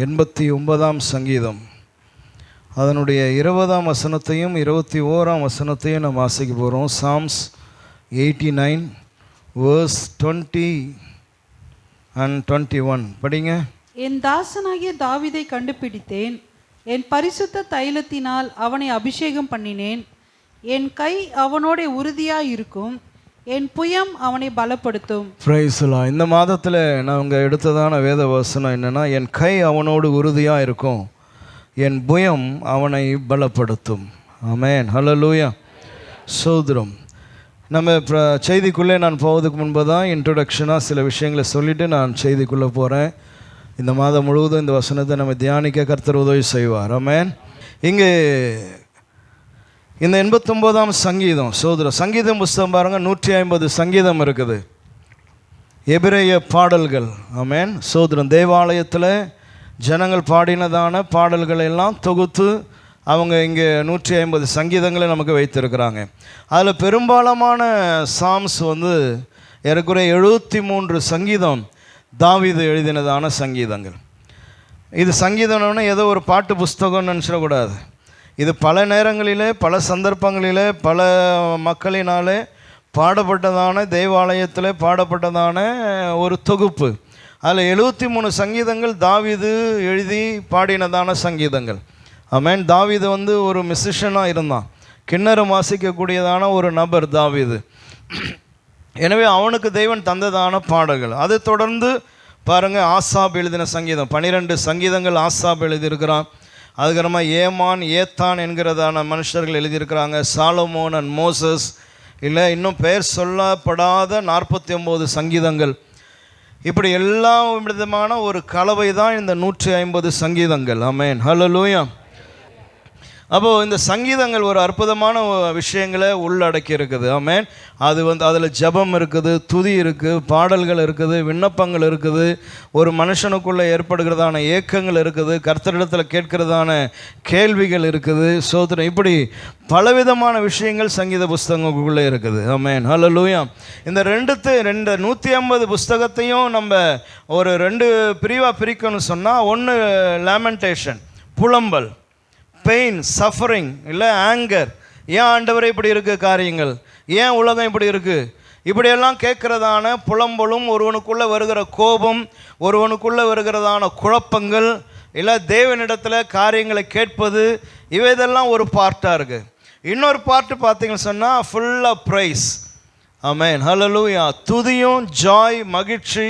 89ஆம் சங்கீதம் அதனுடைய 20ஆம் வசனத்தையும் 21ஆம் வசனத்தையும் நாம் வாசிக்க போகிறோம். Psalms 89 verse 20 and 21 படிங்க. என் தாசனாகிய தாவீதை கண்டுபிடித்தேன், என் பரிசுத்த தைலத்தினால் அவனை அபிஷேகம் பண்ணினேன். என் கை அவனோட உறுதியாய் இருக்கும், என் புயம் அவனை பலப்படுத்தும். Praise the Lord. இந்த மாதத்தில் நாங்கள் எடுத்ததான வேத வசனம் என்னன்னா, என் கை அவனோடு உறுதியாக இருக்கும், என் புயம் அவனை பலப்படுத்தும். ஆமென், ஹல்லேலூயா, சோதரம். நம்ம செய்திக்குள்ளே நான் போவதுக்கு முன்பு தான் இன்ட்ரொடக்ஷனாக சில விஷயங்களை சொல்லிவிட்டு நான் செய்திக்குள்ளே போகிறேன். இந்த மாதம் முழுவதும் இந்த வசனத்தை நம்ம தியானிக்க கர்த்தர் உதவி செய்வார். ஆமென். இங்கே இந்த 89ஆம் சங்கீதம், சோதரம், சங்கீதம் புஸ்தகம் பாருங்கள், 150 சங்கீதம் இருக்குது, எபிரேய பாடல்கள். ஆமென், சோதரம். தேவாலயத்தில் ஜனங்கள் பாடினதான பாடல்களை எல்லாம் தொகுத்து அவங்க இங்கே 150 சங்கீதங்களை நமக்கு வைத்திருக்கிறாங்க. அதில் பெரும்பாலான சாம்ஸ் ஏறக்குறைய 73 சங்கீதம் தாவீது எழுதினதான சங்கீதங்கள். இது சங்கீதம்னு ஏதோ ஒரு பாட்டு புஸ்தகம்னு நினச்சிடக்கூடாது. இது பல நேரங்களிலே, பல சந்தர்ப்பங்களிலே, பல மக்களினாலே பாடப்பட்டதான, தேவாலயத்தில் பாடப்பட்டதான ஒரு தொகுப்பு. அதில் 73 சங்கீதங்கள் தாவீது எழுதி பாடினதான சங்கீதங்கள். ஆமென். தாவீது ஒரு மியூசிஷியனாக இருந்தான், கிண்ணறம் வாசிக்கக்கூடியதான ஒரு நபர் தாவீது. எனவே அவனுக்கு தேவன் தந்ததான பாடல்கள். அதை தொடர்ந்து பாருங்கள், ஆசாப் எழுதின சங்கீதம், 12 சங்கீதங்கள் ஆசாப் எழுதியிருக்கிறான். அதுக்கப்புறமா ஏமான், ஏத்தான் என்கிறதான மனுஷர்கள் எழுதியிருக்கிறாங்க. சாலமோன் அண்ட் மோசஸ், இல்லை இன்னும் பெயர் சொல்லப்படாத 49 சங்கீதங்கள். இப்படி எல்லா விதமான ஒரு கலவை தான் இந்த 150 சங்கீதங்கள். ஆமென், ஹல்லேலூயா. அப்போது இந்த சங்கீதங்கள் ஒரு அற்புதமான விஷயங்களை உள்ளடக்கி இருக்குது. ஆமென். அது அதில் ஜெபம் இருக்குது, துதி இருக்குது, பாடல்கள் இருக்குது, விண்ணப்பங்கள் இருக்குது, ஒரு மனுஷனுக்குள்ளே ஏற்படுகிறதான ஏக்கங்கள் இருக்குது, கர்த்தரிடத்தில் கேட்கிறதான கேள்விகள் இருக்குது. சோதனை, இப்படி பலவிதமான விஷயங்கள் சங்கீத புஸ்தகங்களுக்குள்ளே இருக்குது. ஆமென், ஹல்லேலூயா. இந்த 150 புஸ்தகத்தையும் நம்ம ஒரு 2 பிரிவாக பிரிக்கணும்னு சொன்னால், ஒன்று லேமெண்டேஷன், புலம்பல், பெயின், சஃபரிங், இல்லை ஆங்கர், ஏன் ஆண்டவரே இப்படி இருக்குது காரியங்கள், ஏன் உலகம் இப்படி இருக்குது, இப்படியெல்லாம் கேட்குறதான புலம்பலும், ஒருவனுக்குள்ளே வருகிற கோபம், ஒருவனுக்குள்ளே வருகிறதான குழப்பங்கள், இல்லை தேவனிடத்தில் காரியங்களை கேட்பது, இதெல்லாம் ஒரு பார்ட்டாக இருக்குது. இன்னொரு பார்ட்டு பார்த்தீங்கன்னு சொன்னால் ஃபுல் ஆஃப் ப்ரைஸ். ஆமென், ஹல்லேலூயா. துதியும், ஜாய், மகிழ்ச்சி,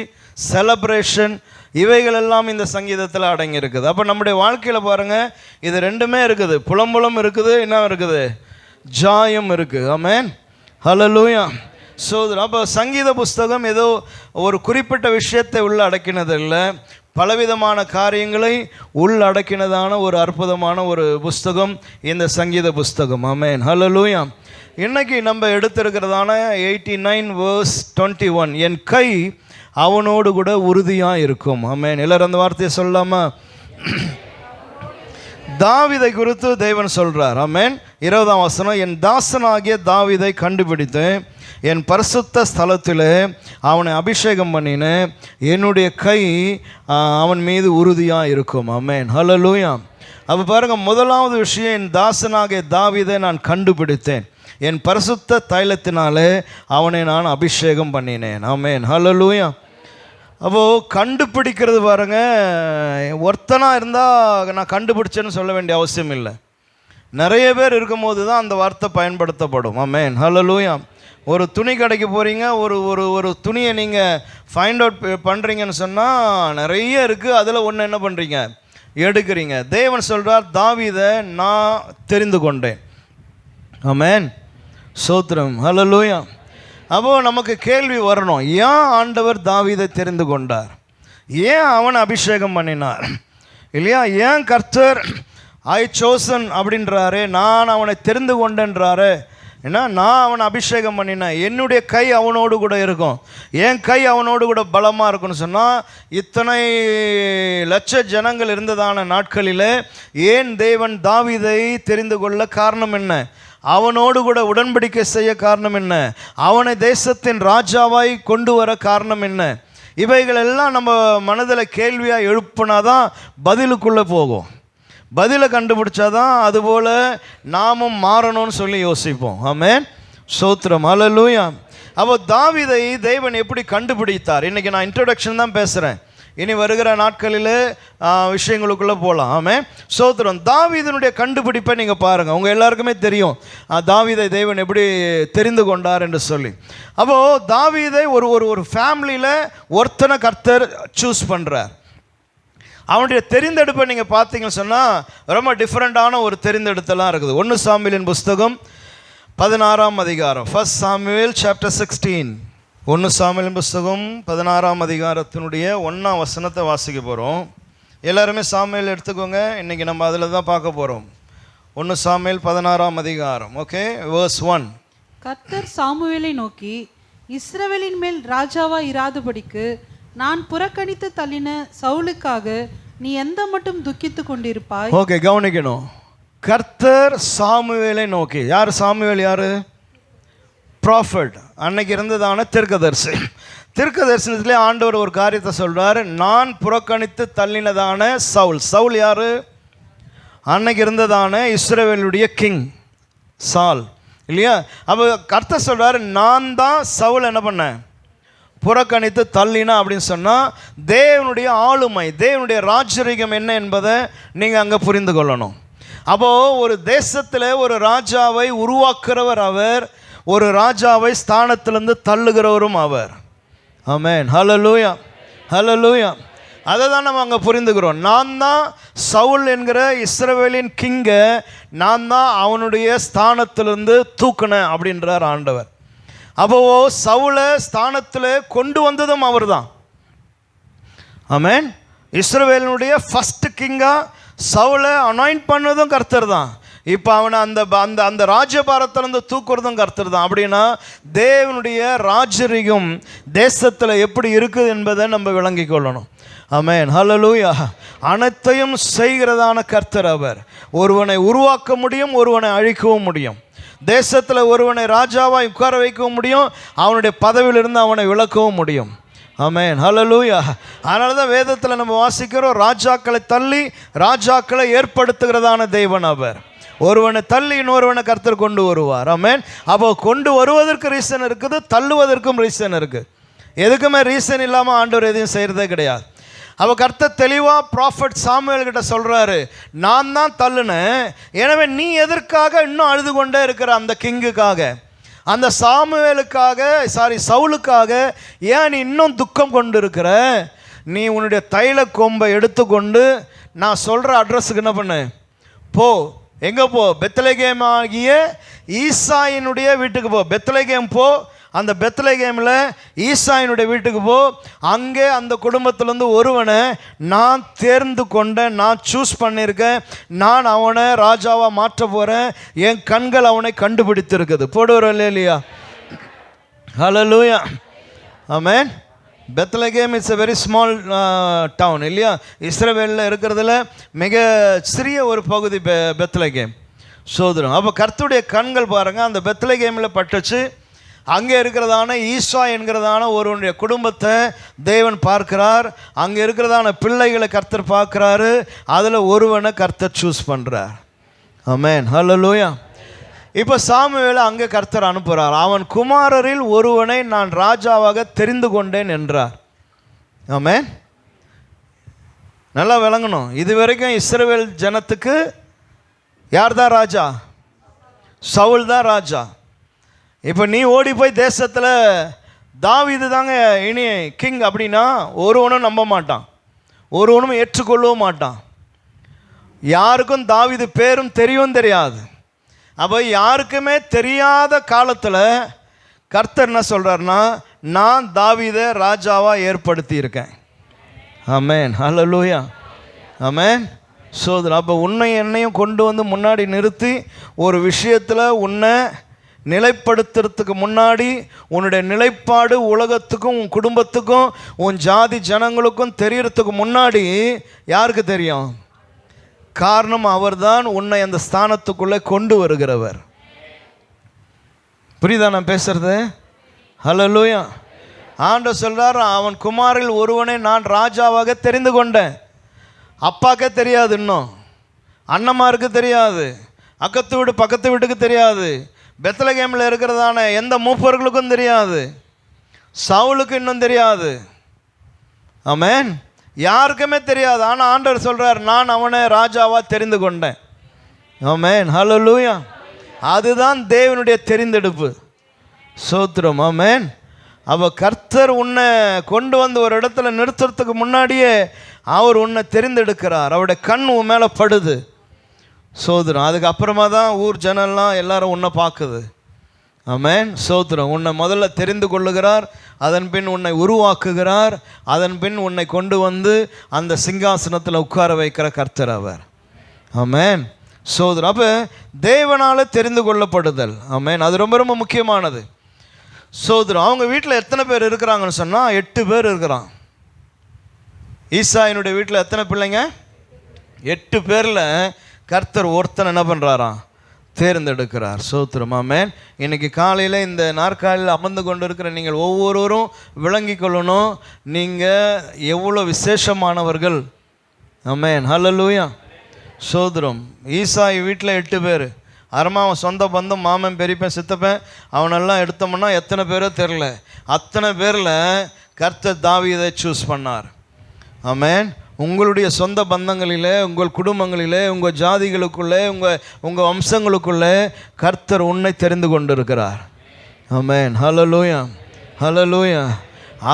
செலப்ரேஷன், இவைகள் எல்லாம் இந்த சங்கீதத்தில் அடங்கி இருக்குது. அப்போ நம்முடைய வாழ்க்கையில் பாருங்கள், இது ரெண்டுமே இருக்குது, புலம்பலும் இருக்குது, என்ன இருக்குது, ஜாயம் இருக்குது. ஆமென், ஹல்லேலூயா. ஸோ அப்போ சங்கீத புஸ்தகம் ஏதோ ஒரு குறிப்பிட்ட விஷயத்தை உள்ள அடக்கினது இல்லை, பலவிதமான காரியங்களை உள்ளடக்கினதான ஒரு அற்புதமான ஒரு புஸ்தகம் இந்த சங்கீத புஸ்தகம். ஆமென், ஹல்லேலூயா. இன்னைக்கு நம்ம எடுத்திருக்கிறதான 89 verse 21, என் கை அவனோடு கூட உறுதியாக இருக்கும். ஆமென். எல்லாரும் அந்த வார்த்தையை சொல்லாமா? தாவீதை குறித்து தேவன் சொல்கிறார். ஆமென். 20ஆம் வசனம், என் தாசனாகிய தாவீதை கண்டுபிடித்தேன், என் பரிசுத்த ஸ்தலத்தில் அவனை அபிஷேகம் பண்ணினேன், என்னுடைய கை அவன் மீது உறுதியாக இருக்கும். ஆமென், ஹல்லேலூயா. அப்போ பாருங்கள், முதலாவது விஷயம், என் தாசனாகிய தாவீதை நான் கண்டுபிடித்தேன், என் பரிசுத்த தைலத்தினாலே அவனை நான் அபிஷேகம் பண்ணினேன். ஆமென், ஹல்லேலூயா. அப்போது கண்டுபிடிக்கிறது பாருங்க, ஒருத்தனாக இருந்தால் நான் கண்டுபிடிச்சேன்னு சொல்ல வேண்டிய அவசியம் இல்லை. நிறைய பேர் இருக்கும்போது தான் அந்த வார்த்தை பயன்படுத்தப்படும். ஆமென், ஹல்லேலூயா. ஒரு துணி கடைக்கு போகிறீங்க, ஒரு ஒரு ஒரு துணியை நீங்கள் ஃபைண்ட் அவுட் பண்ணுறீங்கன்னு சொன்னால் நிறைய இருக்குது, அதில் ஒன்று என்ன பண்ணுறீங்க, எடுக்கிறீங்க. தேவன் சொல்கிறார், தாவீதை நான் தெரிந்து கொண்டேன். ஆமென், சோத்திரம், ஹல்லேலூயா. அப்போது நமக்கு கேள்வி வரணும், ஏன் ஆண்டவர் தாவீதை தெரிந்து கொண்டார், ஏன் அவன் அபிஷேகம் பண்ணினார், இல்லையா? ஏன் கர்த்தர் ஐ சோசன் அப்படின்றாரு, நான் அவனை தெரிந்து கொண்டேன்றாரு, ஏன்னா நான் அவனை அபிஷேகம் பண்ணினேன், என்னுடைய கை அவனோடு கூட இருக்கும், என் கை அவனோடு கூட பலமாக இருக்குன்னு சொன்னால், இத்தனை லட்ச ஜனங்கள் இருந்ததான நாட்களில் ஏன் தேவன் தாவீதை தெரிந்து கொள்ள காரணம் என்ன, அவனோடு கூட உடன்படிக்கை செய்ய காரணம் என்ன, அவனை தேசத்தின் ராஜாவாய் கொண்டு வர காரணம் என்ன, இவைகள் எல்லாம் நம்ம மனதில் கேள்வியாக எழுப்புனாதான் பதிலுக்குள்ளே போகும். பதிலை கண்டுபிடிச்சாதான் அதுபோல் நாமும் மாறணும்னு சொல்லி யோசிப்போம். ஆமென், ஸ்தோத்திரம், ஹல்லேலூயா. அப்போ தாவீதை தேவன் எப்படி கண்டுபிடித்தார்? இன்றைக்கி நான் இன்ட்ரோடக்ஷன் தான் பேசுகிறேன். இனி வருகிற நாட்களில் விஷயங்களுக்குள்ளே போகலாம். ஆமென், ஸ்தோத்திரம். தாவீதினுடைய கண்டுபிடிப்பை நீங்கள் பாருங்கள். உங்கள் எல்லாருக்குமே தெரியும் தாவீதை தேவன் எப்படி தெரிந்து கொண்டார் என்று சொல்லி. அப்போது தாவீதை ஒரு ஒரு ஒரு ஃபேமிலியில் ஒருத்தனை கர்த்தர் சூஸ் பண்ணுறார். அவனுடைய தெரிந்தெடுப்பை நீங்கள் பார்த்தீங்கன்னு சொன்னால் ரொம்ப டிஃப்ரெண்ட்டான ஒரு தெரிந்தெடுத்தெல்லாம் இருக்குது. 1 சாமுவேலின் புஸ்தகம் 16ஆம் அதிகாரம், 1 Samuel chapter 16. 1 சாமுவேலின் புஸ்தகம் 16ஆம் அதிகாரத்தினுடைய 1ஆம் வசனத்தை வாசிக்க போகிறோம். எல்லாருமே சாமுவேல் எடுத்துக்கோங்க. இன்றைக்கி நம்ம அதில் தான் பார்க்க போகிறோம். 1 சாமுவேல் 16ஆம் அதிகாரம். Okay, verse 1. கர்த்தர் சாமுவேலை நோக்கி, இஸ்ரவேலின் மேல் ராஜாவா இராதபடிக்கு நான் புறக்கணித்து தள்ளின சவுலுக்காக நீ எந்த மட்டும் துக்கித்து கொண்டிருப்பாய்? ஓகே, கவனிக்கணும். கர்த்தர் சாமுவேலை நோக்கி. யார் சாமுவேல்? யார்? ப்ராஃபட். அன்னைக்கு இருந்ததான தீர்க்கதரிசி. தீர்க்கதரிசனத்திலே ஆண்டவர் ஒரு காரியத்தை சொல்கிறார். நான் புறக்கணித்து தள்ளினதான சவுல். சவுல் யார்? அன்னைக்கு இருந்ததான இஸ்ரவேலுடைய கிங் சால், இல்லையா? அப்போ கர்த்தர் சொல்கிறார், நான் தான் சவுல் என்ன பண்ணேன்? புறக்கணித்து தள்ளினா அப்படின்னு சொன்னால் தேவனுடைய ஆளுமை, தேவனுடைய ராஜரீகம் என்ன என்பதை நீங்கள் அங்கே புரிந்து கொள்ளணும். அப்போது ஒரு தேசத்தில் ஒரு ராஜாவை உருவாக்குறவர் அவர், ஒரு ராஜாவை ஸ்தானத்திலிருந்து தள்ளுகிறவரும் அவர். ஆமென், ஹல்லேலூயா, ஹல்லேலூயா. அதை தான் நம்ம அங்கே புரிந்துக்கிறோம். நான் தான் சவுல் என்கிற இஸ்ரவேலின் கிங்கை நான் தான் அவனுடைய ஸ்தானத்திலிருந்து தூக்குனேன் அப்படின்றார் ஆண்டவர். அப்போ சவுலை ஸ்தானத்தில் கொண்டு வந்ததும் அவர் தான். ஆமென். இஸ்ரவேலினுடைய ஃபஸ்ட் கிங்காக சவுலை அனாயிண்ட் பண்ணதும் கர்த்தர் தான். இப்போ அவனை அந்த அந்த அந்த ராஜ்யபாரத்திலிருந்து தூக்குறதும் கர்த்தர் தான். அப்படின்னா தேவனுடைய ராஜரீகம் தேசத்தில் எப்படி இருக்குது என்பதை நம்ம விளங்கி கொள்ளணும். ஆமென், ஹல்லேலூயா. அனைத்தையும் செய்கிறதான கர்த்தர் அவர். ஒருவனை உருவாக்க முடியும், ஒருவனை அழிக்கவும் முடியும். தேசத்தில் ஒருவனை ராஜாவாக உட்கார வைக்கவும் முடியும், அவனுடைய பதவியிலிருந்து அவனை விலக்கவும் முடியும். ஆமென், ஹல்லேலூயா. அதனால தான் வேதத்தில் நம்ம வாசிக்கிறோம், ராஜாக்களை தள்ளி ராஜாக்களை ஏற்படுத்துகிறதான தேவன் அவர். ஒருவனை தள்ளி இன்னொருவனை கர்த்தர் கொண்டு வருவார். ஆமென். அப்போ கொண்டு வருவதற்கு ரீசன் இருக்குது, தள்ளுவதற்கும் ரீசன் இருக்குது. எதுக்குமே ரீசன் இல்லாமல் ஆண்டவர் எதையும் செய்கிறதே கிடையாது. அப்போ கர்த்தர் தெளிவாக ப்ராஃபட் சாமுவேல் கிட்ட சொல்கிறாரு, நான் தான் தள்ளுனேன், எனவே நீ எதற்காக இன்னும் அழுது கொண்டே இருக்கிற அந்த கிங்குக்காக, அந்த சவுலுக்காக ஏன் நீ இன்னும் துக்கம் கொண்டு இருக்கிற? நீ உன்னுடைய தைல கொம்பை எடுத்துக்கொண்டு நான் சொல்கிற அட்ரஸுக்கு என்ன பண்ணு, போ. எங்கே போ? பெத்லகேம் ஆகிய ஈசாயினுடைய வீட்டுக்கு போ. பெத்லகேம் போ. அந்த பெத்லகேமில் ஈசாயினுடைய வீட்டுக்கு போ. அங்கே அந்த குடும்பத்திலேருந்து ஒருவனை நான் தேர்ந்து கொண்டேன், நான் சூஸ் பண்ணியிருக்கேன், நான் அவனை ராஜாவாக மாற்ற போகிறேன். என் கண்கள் அவனை கண்டுபிடித்திருக்குது. போடுவோம் இல்லையா? Hallelujah, amen. Bethlehem it's a very small town, இல்லையா? இஸ்ரவேலில் இருக்கிறதுல மிக சிறிய ஒரு பகுதி பெத்லகேம். சோதரம். அப்போ கர்த்தருடைய கண்கள் பாருங்கள் அந்த பெத்லகேமில் பட்டுச்சு. அங்கே இருக்கிறதான ஈசா என்கிறதான ஒருவனுடைய குடும்பத்தை தேவன் பார்க்கிறார். அங்கே இருக்கிறதான பிள்ளைகளை கர்த்தர் பார்க்குறாரு. அதில் ஒருவனை கர்த்தர் சூஸ் பண்ணுறார். ஆமென், ஹல்லேலூயா. இப்போ சாமுவேலை அங்கே கர்த்தர் அனுப்புகிறார். அவன் குமாரரில் ஒருவனை நான் ராஜாவாக தெரிந்து கொண்டேன் என்றார். ஆமென். நல்லா விளங்கணும். இதுவரைக்கும் இஸ்ரவேல் ஜனத்துக்கு யார் தான் ராஜா? சவுல் தான் ராஜா. இப்போ நீ ஓடி போய் தேசத்தில் தாவீது தாங்க இனி கிங் அப்படின்னா ஒருவனும் நம்ப மாட்டான், ஒருவனும் ஏற்றுக்கொள்ளவும் மாட்டான். யாருக்கும் தாவீது பேரும் தெரியும் தெரியாது. அப்போ யாருக்குமே தெரியாத காலத்தில் கர்த்தர் என்ன சொல்கிறாருன்னா, நான் தாவீதை ராஜாவாக ஏற்படுத்தி இருக்கேன். ஆமென், ஹல்லேலூயா, ஆமென். சோதரா. அப்போ உன்னை என்னையும் கொண்டு வந்து முன்னாடி நிறுத்தி ஒரு விஷயத்தில் உன்னை நிலைப்படுத்துறதுக்கு முன்னாடி உன்னுடைய நிலைப்பாடு உலகத்துக்கும் உன் குடும்பத்துக்கும் உன் ஜாதி ஜனங்களுக்கும் தெரியறதுக்கு முன்னாடி யாருக்கு தெரியும்? காரணம் அவர்தான் உன்னை அந்த ஸ்தானத்துக்குள்ளே கொண்டு வருகிறவர். புரியுதா நான் பேசுறது? ஹல்லேலூயா. ஆண்டவர் சொல்றார், அவன் குமாரில் ஒருவனை நான் ராஜாவாக தெரிந்து கொண்டேன். அப்பாக்கே தெரியாது, இன்னும் அண்ணமாருக்கு தெரியாது, அக்கத்து வீடு பக்கத்து வீட்டுக்கு தெரியாது, பெத்லகேமில் இருக்கிறதான எந்த மூப்பர்களுக்கும் தெரியாது, சவுலுக்கு இன்னும் தெரியாது. ஆமென். யாருக்குமே தெரியாது. ஆனால் ஆண்டவர் சொல்றார், நான் அவனை ராஜாவா தெரிந்து கொண்டேன். ஆமென். ஹல்லேலூயா. அதுதான் தேவனுடைய தெரிந்தெடுப்பு. ஸ்தோத்திரம். ஆமென். அவ கர்த்தர் உன்னை கொண்டு வந்து ஒரு இடத்துல நிறுத்துறதுக்கு முன்னாடியே அவர் உன்னை தெரிந்தெடுக்கிறார். அவருடைய கண் உன் மேலே படுது. ஸ்தோத்திரம். அதுக்கப்புறமா தான் ஊர் ஜனம்லாம் எல்லாரும் உன்னை பார்க்குது. ஆமென். ஸ்தோத்திரம். உன்னை முதல்ல தெரிந்து கொள்ளுகிறார், அதன் பின் உன்னை உருவாக்குகிறார், அதன் பின் உன்னை கொண்டு வந்து அந்த சிங்காசனத்தில் உட்கார வைக்கிற கர்த்தர் அவர். ஆமென். ஸ்தோத்திரம். அப்போ தேவனால் தெரிந்து கொள்ளப்படுதல். ஆமென். அது ரொம்ப ரொம்ப முக்கியமானது. ஸ்தோத்திரம். அவங்க வீட்டில் எத்தனை பேர் இருக்கிறாங்கன்னு சொன்னால் 8 பேர் இருக்கிறான். ஈசாயினுடைய வீட்டில் எத்தனை பிள்ளைங்க? 8 பேரில் கர்த்தர் ஒருத்தன் என்ன பண்ணுறாராம்? தேர்ந்தெடுக்கிறார். ஸ்தோத்திரம். ஆமென். இன்னைக்கு காலையில் இந்த நாற்காலியில் அமர்ந்து கொண்டு இருக்கிற நீங்கள் ஒவ்வொருவரும் விளங்கி கொள்ளணும், நீங்கள் எவ்வளோ விசேஷமானவர்கள். ஆமென். ஹல்லேலூயா. ஸ்தோத்திரம். ஈசாய் வீட்டில் 8 பேர். அவன் சொந்த பந்தம், மாமன், பெரியப்பன், சித்தப்பன், அவனெல்லாம் எடுத்தோம்னா எத்தனை பேரோ தெரில. அத்தனை பேரில் கர்த்தர் தாவீதை சூஸ் பண்ணார். ஆமென். உங்களுடைய சொந்த பந்தங்களிலே, உங்கள் குடும்பங்களிலே, உங்கள் ஜாதிகளுக்குள்ளே, உங்கள் வம்சங்களுக்குள்ளே கர்த்தர் உன்னை தெரிந்து கொண்டிருக்கிறார். ஆமென். ஹல்லேலூயா. ஹல்லேலூயா.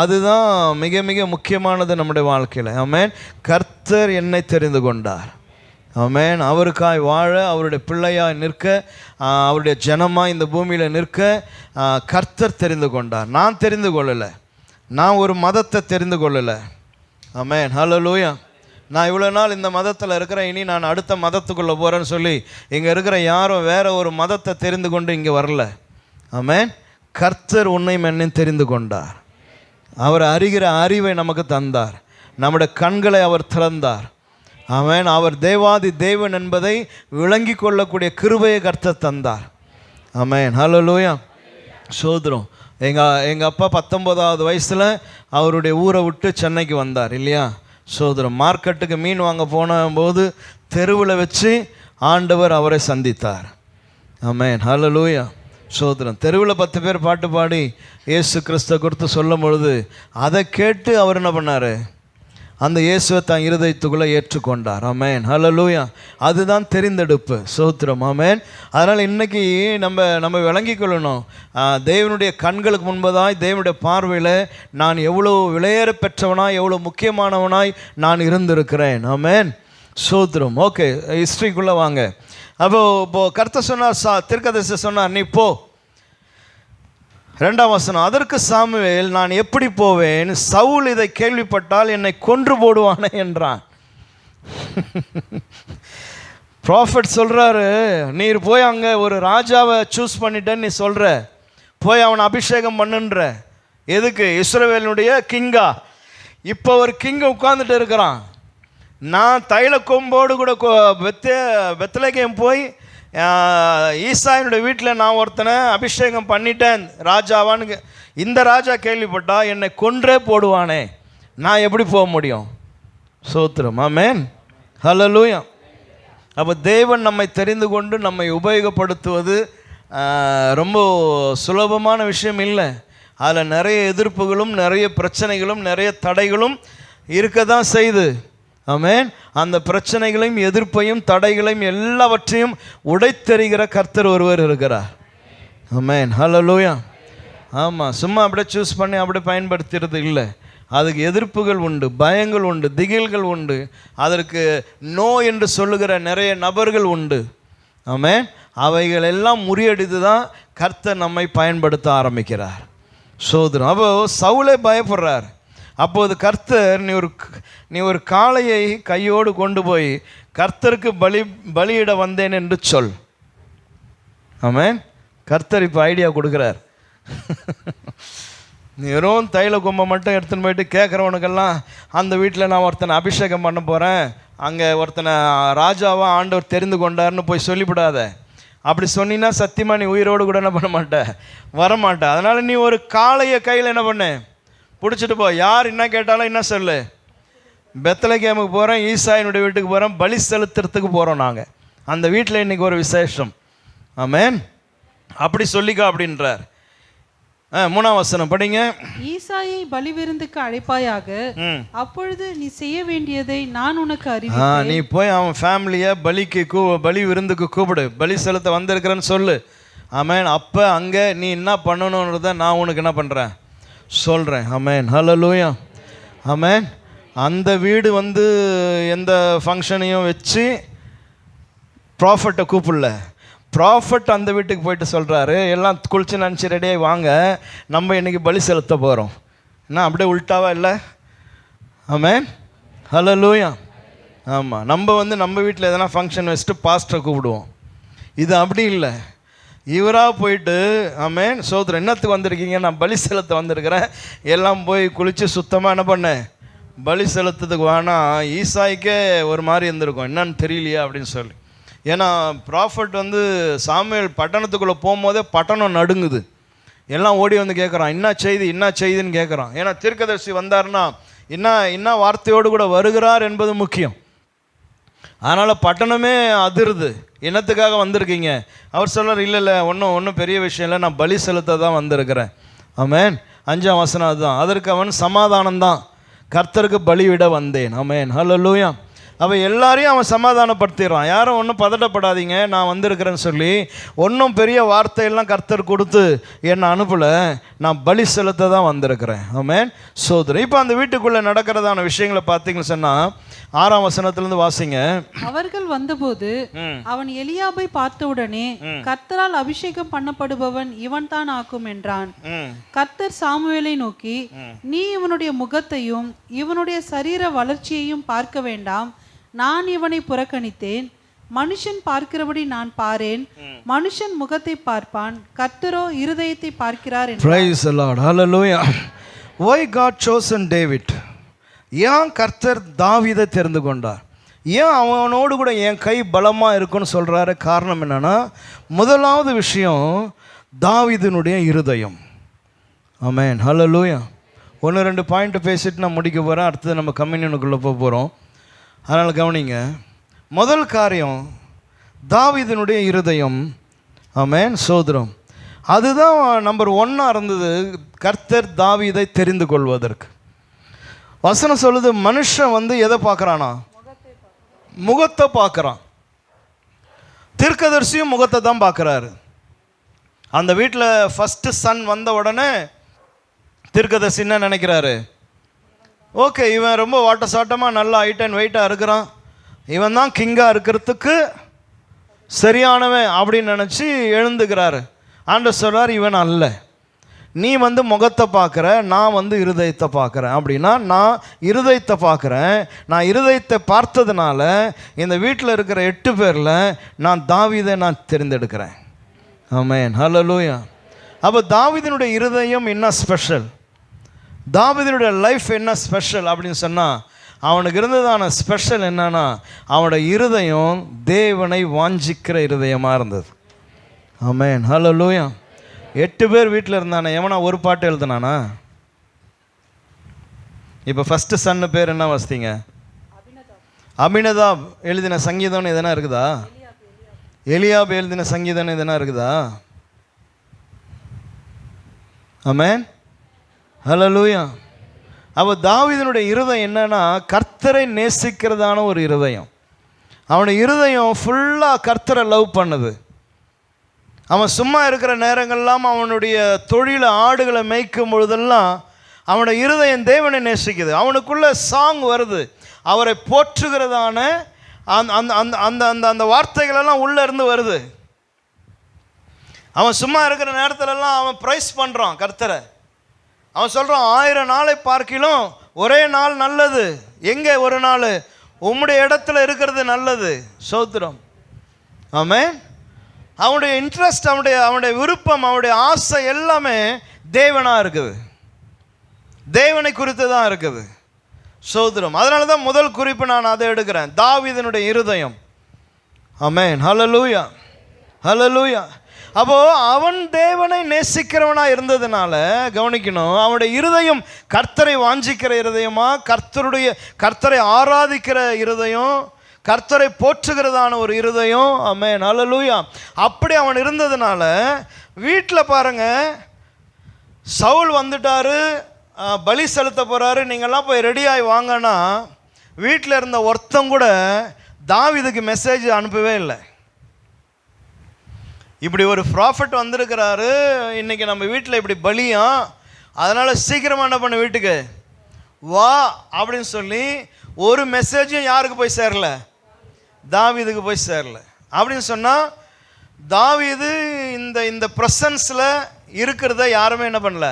அதுதான் மிக மிக முக்கியமானது நம்முடைய வாழ்க்கையில். ஆமென். கர்த்தர் என்னை தெரிந்து கொண்டார். ஆமென். அவருக்காய் வாழ, அவருடைய பிள்ளையாய் நிற்க, அவருடைய ஜனமாக இந்த பூமியில் நிற்க கர்த்தர் தெரிந்து கொண்டார். நான் தெரிந்து கொள்ளலை. நான் ஒரு மதத்தை தெரிந்து கொள்ளலை. ஆமென். ஹல்லேலூயா. நான் இவ்வளோ நாள் இந்த மதத்தில் இருக்கிறேன், இனி நான் அடுத்த மதத்துக்குள்ளே போகிறேன்னு சொல்லி இங்கே இருக்கிற யாரும் வேறு ஒரு மதத்தை தெரிந்து கொண்டு இங்கே வரல. ஆமென். கர்த்தர் உன்னையும் என்னையும் தெரிந்து கொண்டார். அவர் அறிகிற அறிவை நமக்கு தந்தார். நம்முடைய கண்களை அவர் திறந்தார். ஆமென். அவர் தேவாதி தேவன் என்பதை விளங்கி கொள்ளக்கூடிய கிருபையை கர்த்தர் தந்தார். ஆமென். ஹல்லேலூயா. ஸ்தோத்திரம். எங்கள் அப்பா 19வது வயசில் அவருடைய ஊரை விட்டு சென்னைக்கு வந்தார் இல்லையா? ஸ்தோத்திரம். மார்க்கெட்டுக்கு மீன் வாங்க போனபோது தெருவில் வச்சு ஆண்டவர் அவரை சந்தித்தார். ஆமென். ஹல்லேலூயா. ஸ்தோத்திரம். தெருவில் 10 பேர் பாட்டு பாடி இயேசு கிறிஸ்துவை குறித்து சொல்லும் பொழுது அதை கேட்டு அவர் என்ன பண்ணார்? அந்த இயேசுவை தான் இருதயத்துக்குள்ளே ஏற்றுக்கொண்டார். ஆமென். ஹல்லேலூயா. அதுதான் தெரிந்தெடுப்பு. ஸ்தோத்திரம். ஆமென். அதனால் இன்றைக்கி நம்ம விளங்கி கொள்ளணும், தேவனுடைய கண்களுக்கு முன்பதாய், தேவனுடைய பார்வையில் நான் எவ்வளோ விலையேற பெற்றவனாய், எவ்வளோ முக்கியமானவனாய் நான் இருந்திருக்கிறேன். ஆமென். ஸ்தோத்திரம். ஓகே, ஹிஸ்ட்ரிக்குள்ளே வாங்க. இப்போது கர்த்தர் சொன்னார், தீர்க்கதரிசி சொன்னார், நீ போ. 2ஆம் வசனம், அதற்கு சாமுவேல், நான் எப்படி போவேன்? சவுல் இதை கேள்விப்பட்டால் என்னை கொன்று போடுவானே என்றான். ப்ராஃபட் சொல்கிறாரு, நீர் போய் அங்கே ஒரு ராஜாவை சூஸ் பண்ணிட்டேன்னு நீ சொல்கிற, போய் அவனை அபிஷேகம் பண்ணுன்ற. எதுக்கு? இஸ்ரவேலுடைய கிங்கா. இப்போ ஒரு கிங்க உட்கார்ந்துட்டு இருக்கிறான். நான் தைல கொம்போடு கூட பெத்லகேம் போய் ஈசாயினுடைய வீட்டில் நான் ஒருத்தனை அபிஷேகம் பண்ணிட்டேன் ராஜாவான்னு இந்த ராஜா கேள்விப்பட்டா என்னை கொன்றே போடுவானே, நான் எப்படி போக முடியும்? ஸ்தோத்திரம். ஆமென். ஹல்லேலூயா. அப்போ தேவன் நம்மை தெரிந்து கொண்டு நம்மை உபயோகப்படுத்துவது ரொம்ப சுலபமான விஷயம் இல்லை. அதில் நிறைய எதிர்ப்புகளும் நிறைய பிரச்சனைகளும் நிறைய தடைகளும் இருக்க தான் செய்து. ஆமென். அந்த பிரச்சனைகளையும் எதிர்ப்பையும் தடைகளையும் எல்லாவற்றையும் உடைத்தெறிகிற கர்த்தர் ஒருவர் இருக்கிறார். ஆமென். ஹல்லேலூயா. ஆமாம், சும்மா அப்படியே சூஸ் பண்ணி அப்படியே பயன்படுத்துறது இல்லை. அதுக்கு எதிர்ப்புகள் உண்டு, பயங்கள் உண்டு, திகில்கள் உண்டு, அதற்கு நோ என்று சொல்லுகிற நிறைய நபர்கள் உண்டு. ஆமென். அவைகள் எல்லாம் முறியடித்து தான் கர்த்தர் நம்மை பயன்படுத்த ஆரம்பிக்கிறார். சோதரம். அப்போ சவுலே பயப்படுறார். அப்போது கர்த்தர், நீ ஒரு காளையை கையோடு கொண்டு போய் கர்த்தருக்கு பலியிட வந்தேன் என்று சொல். ஆமென். கர்த்தர் இப்போ ஐடியா கொடுக்குறார். நீ வெறும் தைல கொம்பை மட்டும் எடுத்துன்னு போயிட்டு கேட்குறவனுக்கெல்லாம் அந்த வீட்டில் நான் ஒருத்தனை அபிஷேகம் பண்ண போகிறேன், அங்கே ஒருத்தனை ராஜாவாக ஆண்டவர் தெரிந்து கொண்டார்னு போய் சொல்லிவிடாத. அப்படி சொன்னீங்கன்னா சத்தியமாக நீ உயிரோடு கூட என்ன பண்ண மாட்டேன், வரமாட்டேன். அதனால் நீ ஒரு காளையை கையில் என்ன பண்ணு, பிடிச்சிட்டு போ. யார் என்ன கேட்டாலும் என்ன சொல்லு, பெத்லகேமுக்கு போகிறோம், ஈசாயினுடைய வீட்டுக்கு போகிறோம், பலி செலுத்துறதுக்கு போகிறோம் நாங்கள். அந்த வீட்டில் இன்றைக்கி ஒரு விசேஷம். ஆமென். அப்படி சொல்லிக்கோ அப்படின்றார். 3ஆம் வசனம் படிங்க. ஈசாயை பலி விருந்துக்கு அழைப்பாயாக, அப்பொழுது நீ செய்ய வேண்டியதை நான் உனக்கு அறிவிப்பேன். நீ போய் அவன் ஃபேமிலியை பலி விருந்துக்கு கூப்பிடு, பலி செலுத்த வந்திருக்கிறேன்னு சொல்லு. ஆமென். அப்போ அங்கே நீ என்ன பண்ணணுன்றத நான் உனக்கு என்ன பண்ணுறேன் சொல்கிறேன். ஆமென். ஹல்லேலூயா. ஆமென். அந்த வீடு வந்து எந்த ஃபங்க்ஷனையும் வச்சு ப்ராஃபட்டை கூப்பிடல. ப்ராஃபட் அந்த வீட்டுக்கு போயிட்டு சொல்கிறாரு, எல்லாம் குளிச்சு நினச்சி ரெடியாகி வாங்க, நம்ம இன்றைக்கி பலி செலுத்த போகிறோம். என்ன அப்படியே உள்டாவா இல்லை? ஆமென். ஹல்லேலூயா. ஆமாம், நம்ம வந்து நம்ம வீட்டில் எதனா ஃபங்க்ஷன் வச்சுட்டு பாஸ்டரை கூப்பிடுவோம். இது அப்படி இல்லை. இவராக போயிட்டு, ஆமென், சோதரன் என்னத்துக்கு வந்திருக்கீங்க? நான் பலி செலுத்த வந்திருக்கிறேன். எல்லாம் போய் குளித்து சுத்தமாக என்ன பண்ணேன், பலி செலுத்துறதுக்கு வேணாம். ஈசாய்க்கே ஒரு மாதிரி இருந்திருக்கும், என்னன்னு தெரியலையா அப்படின்னு சொல்லி. ஏன்னா ப்ராஃபட் வந்து சாமுவேல் பட்டணத்துக்குள்ளே போகும்போதே பட்டணம் நடுங்குது. எல்லாம் ஓடி வந்து கேட்குறான், என்ன செய்தின்னு கேட்குறான். ஏன்னா தீர்க்கதரிசி வந்தார்னா என்ன வார்த்தையோடு கூட வருகிறார் என்பது முக்கியம். அதனால் பட்டணமே அதிருது, என்னத்துக்காக வந்திருக்கீங்க? அவர் சொல்கிறார், இல்லை ஒன்றும் பெரிய விஷயம் இல்லை, நான் பலி செலுத்த தான் வந்திருக்கிறேன். ஆமென். 5ஆம் வசனம் அதுதான். அதற்கு அவன் சமாதானம்தான், கர்த்தருக்கு பலிவிட வந்தேன். ஆமென். ஹல்லேலூயா. அவன் எல்லாரையும் அவன் சமாதானப்படுத்திடுறான். யாரும் ஒன்றும் பதட்டப்படாதீங்க, நான் வந்திருக்கிறேன்னு சொல்லி ஒன்றும் பெரிய வார்த்தையெல்லாம் கர்த்தர் கொடுத்து என்னை அனுப்பலை, நான் பலி செலுத்த தான் வந்திருக்கிறேன். ஆமென். சோதரன். இப்போ அந்த வீட்டுக்குள்ளே நடக்கிறதான விஷயங்களை பார்த்தீங்கன்னு சொன்னால் 6ஆம் வசனத்திலிருந்து வாசிங்க. அவர்கள் வந்தபோது அவன் எலியாபை பார்த்தவுடனே, கர்த்தரால் அபிஷேகம் பண்ணப்படுபவன் இவன் தான் ஆக்கும் என்றான். கர்த்தர் சாமுவேலை நோக்கி, நீ இவனுடைய முகத்தையும் இவனுடைய சரீர வளர்ச்சியையும் பார்க்க வேண்டாம், நான் இவனை புறக்கணித்தேன். மனுஷன் பார்க்கிறபடி நான் பாரேன், மனுஷன் முகத்தை பார்ப்பான், கர்த்தரோ இருதயத்தை பார்க்கிறார் என்றார். Praise the Lord. Hallelujah. Why God chosen David? ஏன் கர்த்தர் தாவீதை தெரிந்து கொண்டார்? ஏன் அவனோடு கூட என் கை பலமாக இருக்குன்னு சொல்கிறாரு? காரணம் என்னன்னா, முதலாவது விஷயம் தாவீதினுடைய இருதயம். ஆமென். ஹல்லேலூயா. 1-2 பாயிண்ட் பேசிட்டு நான் முடிக்க போகிறேன். அடுத்தது நம்ம கம்யூனியனுக்குள்ளே போக போகிறோம். அதனால் கவனிங்க. முதல் காரியம் தாவீதினுடைய இருதயம். ஆமென். சோதரம். அதுதான் நம்பர் 1 இருந்தது, கர்த்தர் தாவீதை தெரிந்து கொள்வதற்கு. வசனம் சொல்லுது, மனுஷன் வந்து எதை பார்க்குறானா? முகத்தை பார்க்குறான். தீர்க்கதரிசியும் முகத்தை தான் பார்க்குறாரு. அந்த வீட்டில் ஃபஸ்ட்டு சன் வந்த உடனே தீர்க்கதரிசி என்ன நினைக்கிறாரு? ஓகே, இவன் ரொம்ப வாட்ட சாட்டமாக நல்லா ஹைட் அண்ட் வெயிட்டாக இருக்கிறான், இவன் தான் கிங்காக இருக்கிறதுக்கு சரியானவன் அப்படின்னு நினச்சி எழுந்துக்கிறாரு. ஆண்டவர் சொல்றார், இவன் அல்ல, நீ வந்து முகத்தை பார்க்குற, நான் வந்து இருதயத்தை பார்க்குறேன். அப்படின்னா நான் இருதயத்தை பார்க்குறேன். நான் இருதயத்தை பார்த்ததுனால இந்த வீட்டில் இருக்கிற 8 பேரில் நான் தாவீதை நான் தெரிந்தெடுக்கிறேன். ஆமென். ஹல்லேலூயா. அப்போ தாவீதினுடைய இருதயம் என்ன ஸ்பெஷல், தாவீதினுடைய லைஃப் என்ன ஸ்பெஷல் அப்படின்னு சொன்னால், அவனுக்கு இருந்ததான ஸ்பெஷல் என்னன்னா, அவனுடைய இருதயம் தேவனை வாஞ்சிக்கிற இருதயமாக இருந்தது. ஆமென். ஹல்லேலூயா. 8 பேர் வீட்டில் இருந்தானே, எவனா ஒரு பாட்டு எழுதுனானா? இப்போ ஃபஸ்ட்டு சன்னு பேர் என்ன வச்சிங்க? அபினதாப் எழுதின சங்கீதம்னு எதனா இருக்குதா? எலியாப் எழுதின சங்கீதம்னு எதனா இருக்குதா? ஆமென். ஹல்லேலூயா. அப்போ தாவீதினுடைய இருதயம் என்னன்னா, கர்த்தரை நேசிக்கிறதான ஒரு இருதயம். அவனுடைய இருதயம் ஃபுல்லாக கர்த்தரை லவ் பண்ணுது. அவன் சும்மா இருக்கிற நேரங்கள்லாம் அவனுடைய தொழிலை ஆடுகளை மேய்க்கும் பொழுதெல்லாம் அவனுடைய இருதயம் தேவனை நேசிக்குது. அவனுக்குள்ள சாங் வருது, அவரை போற்றுகிறதான அந்த அந்த அந்த அந்த அந்த வார்த்தைகளெல்லாம் உள்ளே இருந்து வருது. அவன் சும்மா இருக்கிற நேரத்திலெல்லாம் அவன் ப்ரைஸ் பண்ணுறான் கர்த்தரை. அவன் சொல்கிறான், 1000 நாளை பார்க்கிலும் ஒரே நாள் நல்லது. எங்கே ஒரு நாள்? உம்முடைய இடத்துல இருக்கிறது நல்லது. சோத்திரம். ஆமென். அவனுடைய இன்ட்ரெஸ்ட், அவனுடைய விருப்பம், அவனுடைய ஆசை எல்லாமே தேவனாக இருக்குது, தேவனை குறித்து தான் இருக்குது. சோதரம். அதனால தான் முதல் குறிப்பு நான் அதை எடுக்கிறேன், தாவீதினுடைய இருதயம். ஆமென். ஹல்லேலூயா. ஹல்லேலூயா. அப்போ அவன் தேவனை நேசிக்கிறவனா இருந்ததுனால கவனிக்கணும், அவனுடைய இருதயம் கர்த்தரை வாஞ்சிக்கிற இருதயமா, கர்த்தரை ஆராதிக்கிற இருதயம், கர்த்தரை போற்றுகிறதான ஒரு இருதயம். ஆமென், ஹல்லேலூயா. அப்படி அவன் இருந்ததுனால வீட்டில் பாருங்க, சவுல் வந்துட்டாரு, பலி செலுத்த போறாரு, நீங்கள்லாம் போய் ரெடியாகி வாங்கன்னா வீட்டில் இருந்த ஒருத்தம் கூட தாவீதுக்கு மெசேஜ் அனுப்பவே இல்லை. இப்படி ஒரு ப்ராஃபட் வந்திருக்கிறாரு, இன்னைக்கு நம்ம வீட்டில் இப்படி பலியா, அதனால் சீக்கிரமாக என்ன பண்ண வீட்டுக்கு வா அப்படின்னு சொல்லி ஒரு மெசேஜும் யாருக்கு போய் சேரல? தாவீதுக்கு போய் சேரல. அப்படின்னு சொன்னால் தாவீது இந்த ப்ரெசன்ஸில் இருக்கிறத யாருமே என்ன பண்ணல,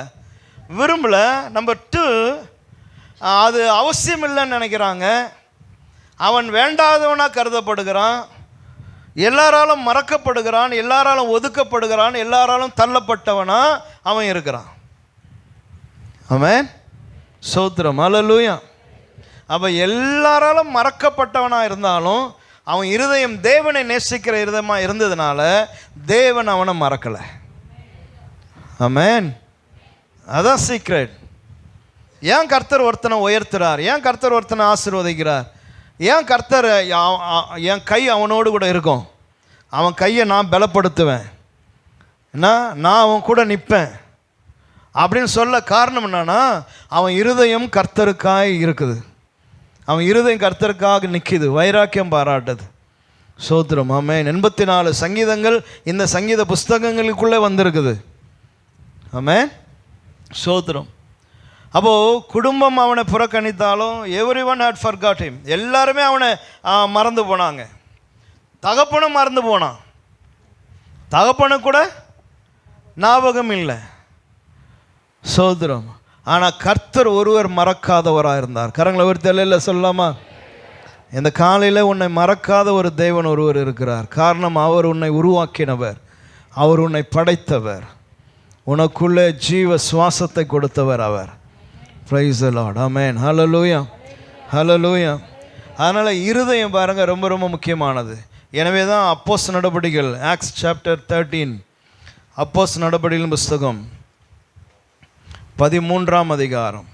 விரும்பலை. நம்பர் 2, அது அவசியம் இல்லைன்னு நினைக்கிறாங்க. அவன் வேண்டாதவனாக கருதப்படுகிறான், எல்லாராலும் மறக்கப்படுகிறான், எல்லாராலும் ஒதுக்கப்படுகிறான், எல்லாராலும் தள்ளப்பட்டவனா அவன் இருக்கிறான். ஆமென், ஸ்தோத்திரம், ஹல்லேலூயா. அப்போ எல்லாராலும் மறக்கப்பட்டவனாக இருந்தாலும் அவன் இருதயம் தேவனை நேசிக்கிற இருதயமாக இருந்ததுனால தேவன் அவனை மறக்கலை. ஆமென், அதான் சீக்ரெட். ஏன் கர்த்தர் ஒருத்தனை உயர்த்துறார்? ஏன் கர்த்தர் ஒருத்தனை ஆசீர்வதிக்கிறார்? ஏன் கர்த்தர் என் கை அவனோடு கூட இருக்கும், அவன் கையை நான் பலப்படுத்துவேன், நான் அவன் கூட நிற்பேன் அப்படின்னு சொல்ல காரணம் என்னன்னா, அவன் இருதயம் கர்த்தருக்காய் இருக்குது, அவன் இருதயம் கர்த்தருக்காக நிற்கிது, வைராக்கியம் பாராட்டுது. ஸ்தோத்திரம், ஆமென். 84 சங்கீதங்கள் இந்த சங்கீத புஸ்தகங்களுக்குள்ளே வந்திருக்குது. ஆமென், ஸ்தோத்திரம். அப்போது குடும்பம் அவனை புறக்கணித்தாலும் everyone hate forgot him, எல்லாருமே அவனை மறந்து போனாங்க. தகப்பனும் மறந்து போனான், தகப்பனு கூட ஞாபகம் இல்லை. ஸ்தோத்திரம். ஆனால் கர்த்தர் ஒருவர் மறக்காதவராக இருந்தார். கரங்களை ஒரு தெல்லையில் சொல்லலாமா? இந்த காலையில் உன்னை மறக்காத ஒரு தேவன் ஒருவர் இருக்கிறார். காரணம், அவர் உன்னை உருவாக்கினவர், அவர் உன்னை படைத்தவர், உனக்குள்ளே ஜீவ சுவாசத்தை கொடுத்தவர் அவர். பிரைஸ் தி லார்ட், ஆமென், ஹல்லேலூயா, ஹல்லேலூயா. அதனால் இருதயம் பாருங்க ரொம்ப ரொம்ப முக்கியமானது. எனவே தான் அப்போஸ்தலர் நடபடிகள், ஆக்ட்ஸ் சாப்டர் 13, அப்போஸ்தலர் நடபடிகளின் புஸ்தகம் 13ஆம் அதிகாரம்,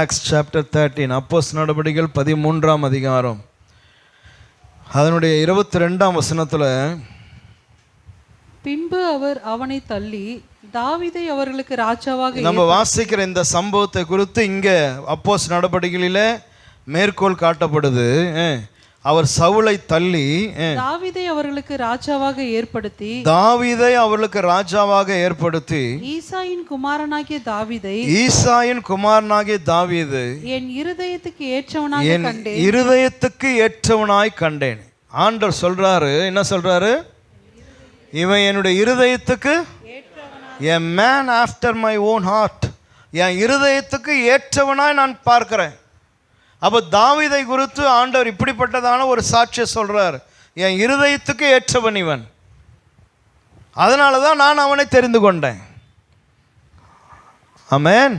ஆக்ட்ஸ் சாப்டர் 13, அப்போஸ்தலர் நடபடிகள் 13ஆம் அதிகாரம், அதனுடைய 22ஆம் வசனத்தில், பின்பு அவர் அவனை தள்ளி தாவீதை அவர்களுக்கு ராஜாவாக. நம்ம வாசிக்கிற இந்த சம்பவத்தை குறித்து இங்கே அப்போஸ்தலர் நடபடிகளிலே மேற்கோள் காட்டப்படுது. அவர் சவுலை தள்ளி தாவீதை அவர்களுக்கு ராஜாவாக ஏற்படுத்தி, தாவீதை அவர்களுக்கு ராஜாவாக ஏற்படுத்தி, ஈசாயின் குமாரனாகிய தாவீதை, ஈசாயின் குமாரனாகிய தாவீது என் இருதயத்துக்கு ஏற்றவனாக கண்டேன், இருதயத்துக்கு ஏற்றவனாய் கண்டேன். ஆண்டவர் சொல்றாரு, என்ன சொல்றாரு? இவன் என்னுடைய இருதயத்துக்கு, a man after my own heart, என் இருதயத்துக்கு ஏற்றவனாய் நான் பார்க்கிறேன். அப்போ தாவீதை குறித்து ஆண்டவர் இப்படிப்பட்டதான ஒரு சாட்சியை சொல்றார், என் இருதயத்துக்கு ஏற்றவன் இவன், அதனால தான் நான் அவனை தெரிந்து கொண்டேன். ஆமென்.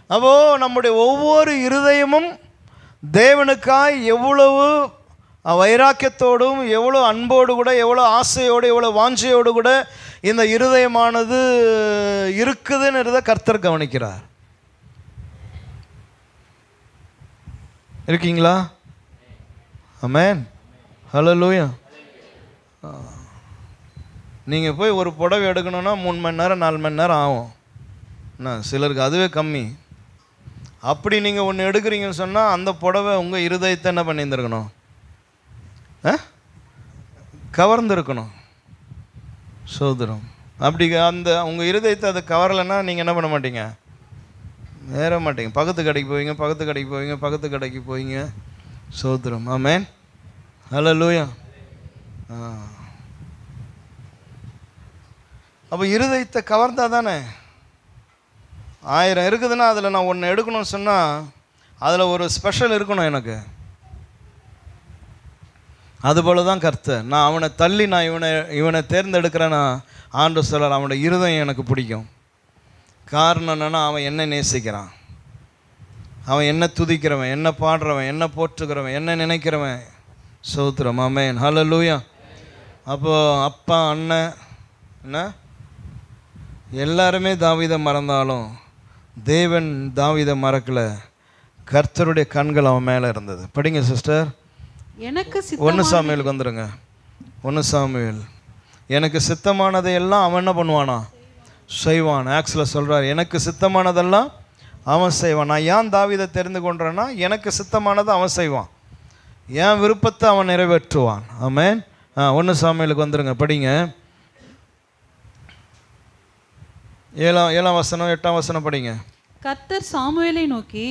அப்போ நம்முடைய ஒவ்வொரு இருதயமும் தேவனுக்காய் எவ்வளவு வைராக்கியத்தோடும், எவ்வளோ அன்போடு கூட, எவ்வளோ ஆசையோடு, எவ்வளோ வாஞ்சையோடு கூட இந்த இருதயமானது இருக்குதுன்னு கர்த்தர் கவனிக்கிறார். இருக்கீங்களா? ஆமென், ஹல்லேலூயா. நீங்கள் போய் ஒரு புடவை எடுக்கணுன்னா 3 மணி நேரம் 4 மணி நேரம் ஆகும். சிலருக்கு அதுவே கம்மி. அப்படி நீங்கள் ஒன்று எடுக்கிறீங்கன்னு சொன்னால் அந்த புடவை உங்கள் இருதயத்தை என்ன பண்ணியிருந்துருக்கணும்? கவர்ந்துருக்கணும். சோதரம். அப்படி அந்த உங்கள் இருதயத்தை அதை கவரலைன்னா நீங்கள் என்ன பண்ண மாட்டீங்க? ஏற மாட்டீங்க. பக்கத்து கடைக்கு போவீங்க, பக்கத்து கடைக்கு போவீங்க, பக்கத்து கடைக்கு போவீங்க. சோதரம், ஆமென், ஹல்லேலூயா. அப்போ இருதயத்தை கவர்ந்தா தானே. 1000 இருக்குதுன்னா அதில் நான் ஒன்று எடுக்கணும்னு சொன்னால் அதில் ஒரு ஸ்பெஷல் இருக்கணும் எனக்கு. அதுபோல தான் கர்த்தர். நான் அவனை தள்ளி நான் இவனை தேர்ந்தெடுக்கிறேன்னா ஆண்டவர் சொல்றார், அவனுடைய இருதயம் எனக்கு பிடிக்கும். காரணம் என்னென்னா, அவன் என்ன நேசிக்கிறான், அவன் என்ன துதிக்கிறவன், என்ன பாடுறவன், என்ன போற்றுகிறவன், என்ன நினைக்கிறவன். ஸ்தோத்திரம், ஆமென், ஹல்லேலூயா. அப்போது அப்பா அண்ணன் என்ன எல்லாருமே தாவீதை மறந்தாலும் தேவன் தாவீதை மறக்கலை. கர்த்தருடைய கண்கள் அவன் மேலே இருந்தது. படிங்க சிஸ்டர். எனக்கு 1 சாமுவேலுக்கு வந்துடுங்க. 1 சாமுவேல். எனக்கு சித்தமானதை எல்லாம் அவன் என்ன பண்ணுவானா? செய்வான். ஆக்ஸில் சொல்கிறார், எனக்கு சித்தமானதெல்லாம் அவன் செய்வான். நான் ஏன் தாவீதை தெரிந்து கொண்டேன்னா, எனக்கு சித்தமானதை அவன் செய்வான், என் விருப்பத்தை அவன் நிறைவேற்றுவான். ஆமென். 1 சாமுவேலுக்கு வந்துடுங்க. படிங்க. 7ஆம் வசனம் 8ஆம் வசனம் படிங்க. கர்த்தர் சாமுவேலை நோக்கி,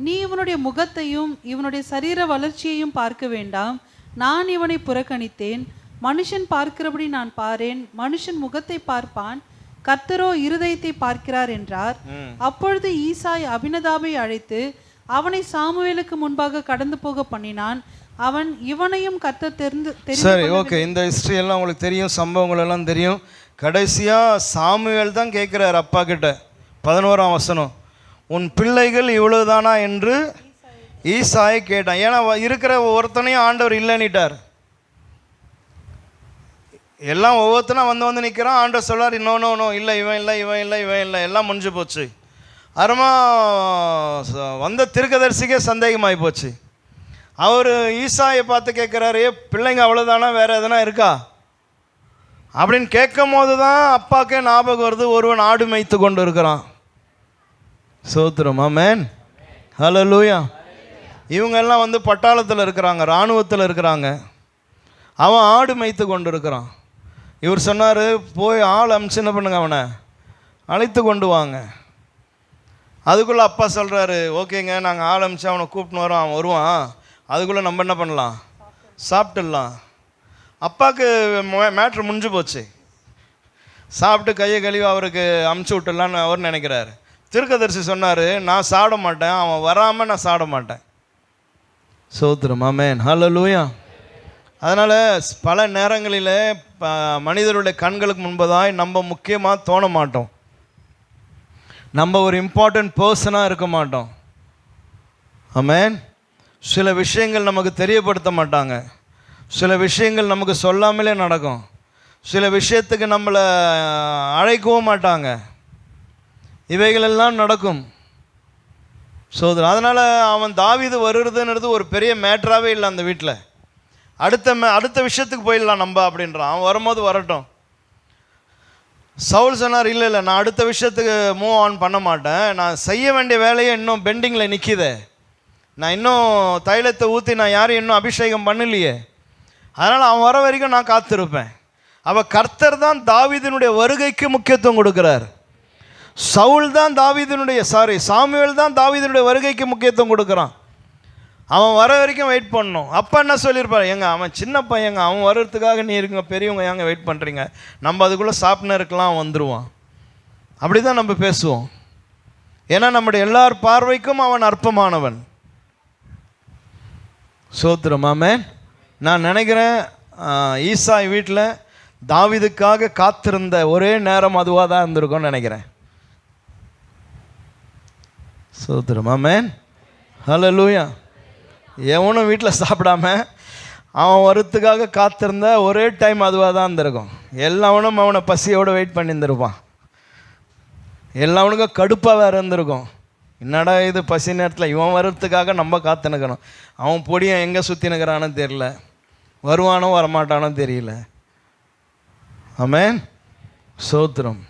நீ இவனுடைய முகத்தையும் இவனுடைய சரீர வளர்ச்சியையும் பார்க்க வேண்டாம். நான் இவனை புறக்கணித்தேன். மனுஷன் பார்க்கிறபடி நான் பாரேன், மனுஷன் முகத்தை பார்ப்பான், கர்த்தரோ இருதயத்தை பார்க்கிறார் என்றார். அப்பொழுது ஈசாய் அபினதாபை அழைத்து அவனை சாமுவேலுக்கு முன்பாக கடந்து போக பண்ணினான். அவன் இவனையும் கர்த்தர் தெரிந்து. சரி, ஓகே. இந்த ஹிஸ்ட்ரி எல்லாம் உங்களுக்கு தெரியும், சம்பவங்கள் எல்லாம் தெரியும். கடைசியாக சாமுவேல் தான் கேட்குறார் அப்பா கிட்ட. 11ஆம் வசனம், உன் பிள்ளைகள் இவ்வளவுதானா என்று ஈசாயை கேட்டான். ஏன்னா இருக்கிற ஒருத்தனையும் ஆண்டவர் இல்லைன்னுட்டார். எல்லாம் ஒவ்வொருத்தனா வந்து நிற்கிறான். ஆண்டவர் சொல்றார், நோ இல்லை, இவன் இல்லை, இவன் இல்லை, இவன் இல்லை, எல்லாம் முடிஞ்சு போச்சு. அருமா வந்த தீர்க்கதரிசிக்கே சந்தேகமாகி போச்சு. அவர் ஈசாயை பார்த்து கேட்குறாரு, பிள்ளைங்க அவ்வளோதானா, வேற எதனா இருக்கா அப்படின்னு கேட்கும் போது தான் அப்பாக்கே ஞாபகம் வருது, ஒருவன் ஆடு மேய்த்து கொண்டு இருக்கிறான். சோத்திரம். ஆமென். ஹல்லேலூயா. இவங்கெல்லாம் வந்து பட்டாளத்தில் இருக்கிறாங்க, இராணுவத்தில் இருக்கிறாங்க. அவன் ஆடு மேய்த்து கொண்டு இருக்கிறான். இவர் சொன்னார், போய் ஆள் அமிச்சு என்ன பண்ணுங்க, அவனை அழைத்து கொண்டு வாங்க. அதுக்குள்ளே அப்பா சொல்கிறாரு, ஓகேங்க, நாங்கள் ஆள் அமிச்சு அவனை கூப்பிட்டு வரோம், அவன் வருவான், அதுக்குள்ளே நம்ம என்ன பண்ணலாம், சாப்பிட்டுடலாம். அப்பாவுக்கு மேட்ரு முடிஞ்சு போச்சு. சாப்பிட்டு கையை கழுவி அவருக்கு அமுச்சு விட்டுடலான்னு அவர் நினைக்கிறாரு. தீர்க்கதரிசி சொன்னார், நான் சாப்பிட மாட்டேன், அவன் வராமல் நான் சாப்பிட மாட்டேன். சோத்திரம். ஆமென். ஹல்லேலூயா. அதனால் பல நேரங்களில் மனிதருடைய கண்களுக்கு முன்பதாய் நம்ம முக்கியமாக தோண மாட்டோம். நம்ம ஒரு இம்பார்ட்டன்ட் பர்சனாக இருக்க மாட்டோம். ஆமென். சில விஷயங்கள் நமக்கு தெரியப்படுத்த மாட்டாங்க, சில விஷயங்கள் நமக்கு சொல்லாமலே நடக்கும், சில விஷயத்துக்கு நம்மளை அழைக்கவும் மாட்டாங்க. இவைகளெல்லாம் நடக்கும். சோதரன். அதனால் அவன் தாவீது வருதுன்றது ஒரு பெரிய மேட்டராகவே இல்லை அந்த வீட்டில். அடுத்த விஷயத்துக்கு போயிடலாம் நம்ம அப்படின்றான். அவன் வரும்போது வரட்டும். சவுல் சொன்னார், இல்லை நான் அடுத்த விஷயத்துக்கு மூவ் ஆன் பண்ண மாட்டேன், நான் செய்ய வேண்டிய வேலையை இன்னும் பெண்டிங்கில் நிற்கிதே, நான் இன்னும் தைலத்தை ஊற்றி நான் யாரையும் இன்னும் அபிஷேகம் பண்ணலையே, அதனால் அவன் வர வரைக்கும் நான் காத்திருப்பேன். அவள் கர்த்தர் தான் தாவீதினுடைய வருகைக்கு முக்கியத்துவம் கொடுக்குறார். சாமுவேல் தான் தாவீதினுடைய வருகைக்கு முக்கியத்துவம் கொடுக்குறான். அவன் வர வரைக்கும் வெயிட் பண்ணணும். அப்போ என்ன சொல்லியிருப்பார், அவன் சின்ன பையங்க, அவன் வர்றதுக்காக நீ இருக்குங்க பெரியவங்க ஏங்க வெயிட் பண்ணுறீங்க, நம்ம அதுக்குள்ளே சாப்பிட்னு இருக்கலாம், வந்துடுவான். அப்படி தான் நம்ம பேசுவோம். ஏன்னா நம்முடைய எல்லார் பார்வைக்கும் அவன் அற்பமானவன். சோத்திரம். ஆமென். நான் நினைக்கிறேன் ஈசாய் வீட்டில் தாவீதுக்காக காத்திருந்த ஒரே நேரம் அதுவாக தான் இருந்திருக்கும்னு நினைக்கிறேன். சோத்திரம். ஆமென். ஹல்லேலூயா. எவனும் வீட்டில் சாப்பிடாம அவன் வரத்துக்காக காத்திருந்த ஒரே டைம் அதுவாக தான் இருந்திருக்கும். எல்லாவனும் அவனை பசியோடு வெயிட் பண்ணியிருந்திருப்பான். எல்லாவனுக்கும் கடுப்பாக வேறு இருந்திருக்கும். என்னடா இது பசி நேரத்தில் இவன் வர்றதுக்காக நம்ம காத்துனுக்கணும், அவன் பொடியன் எங்கே சுற்றினுக்கிறானோ தெரியல, வருவானோ வரமாட்டானோ தெரியல. ஆமென். சோத்திரம்.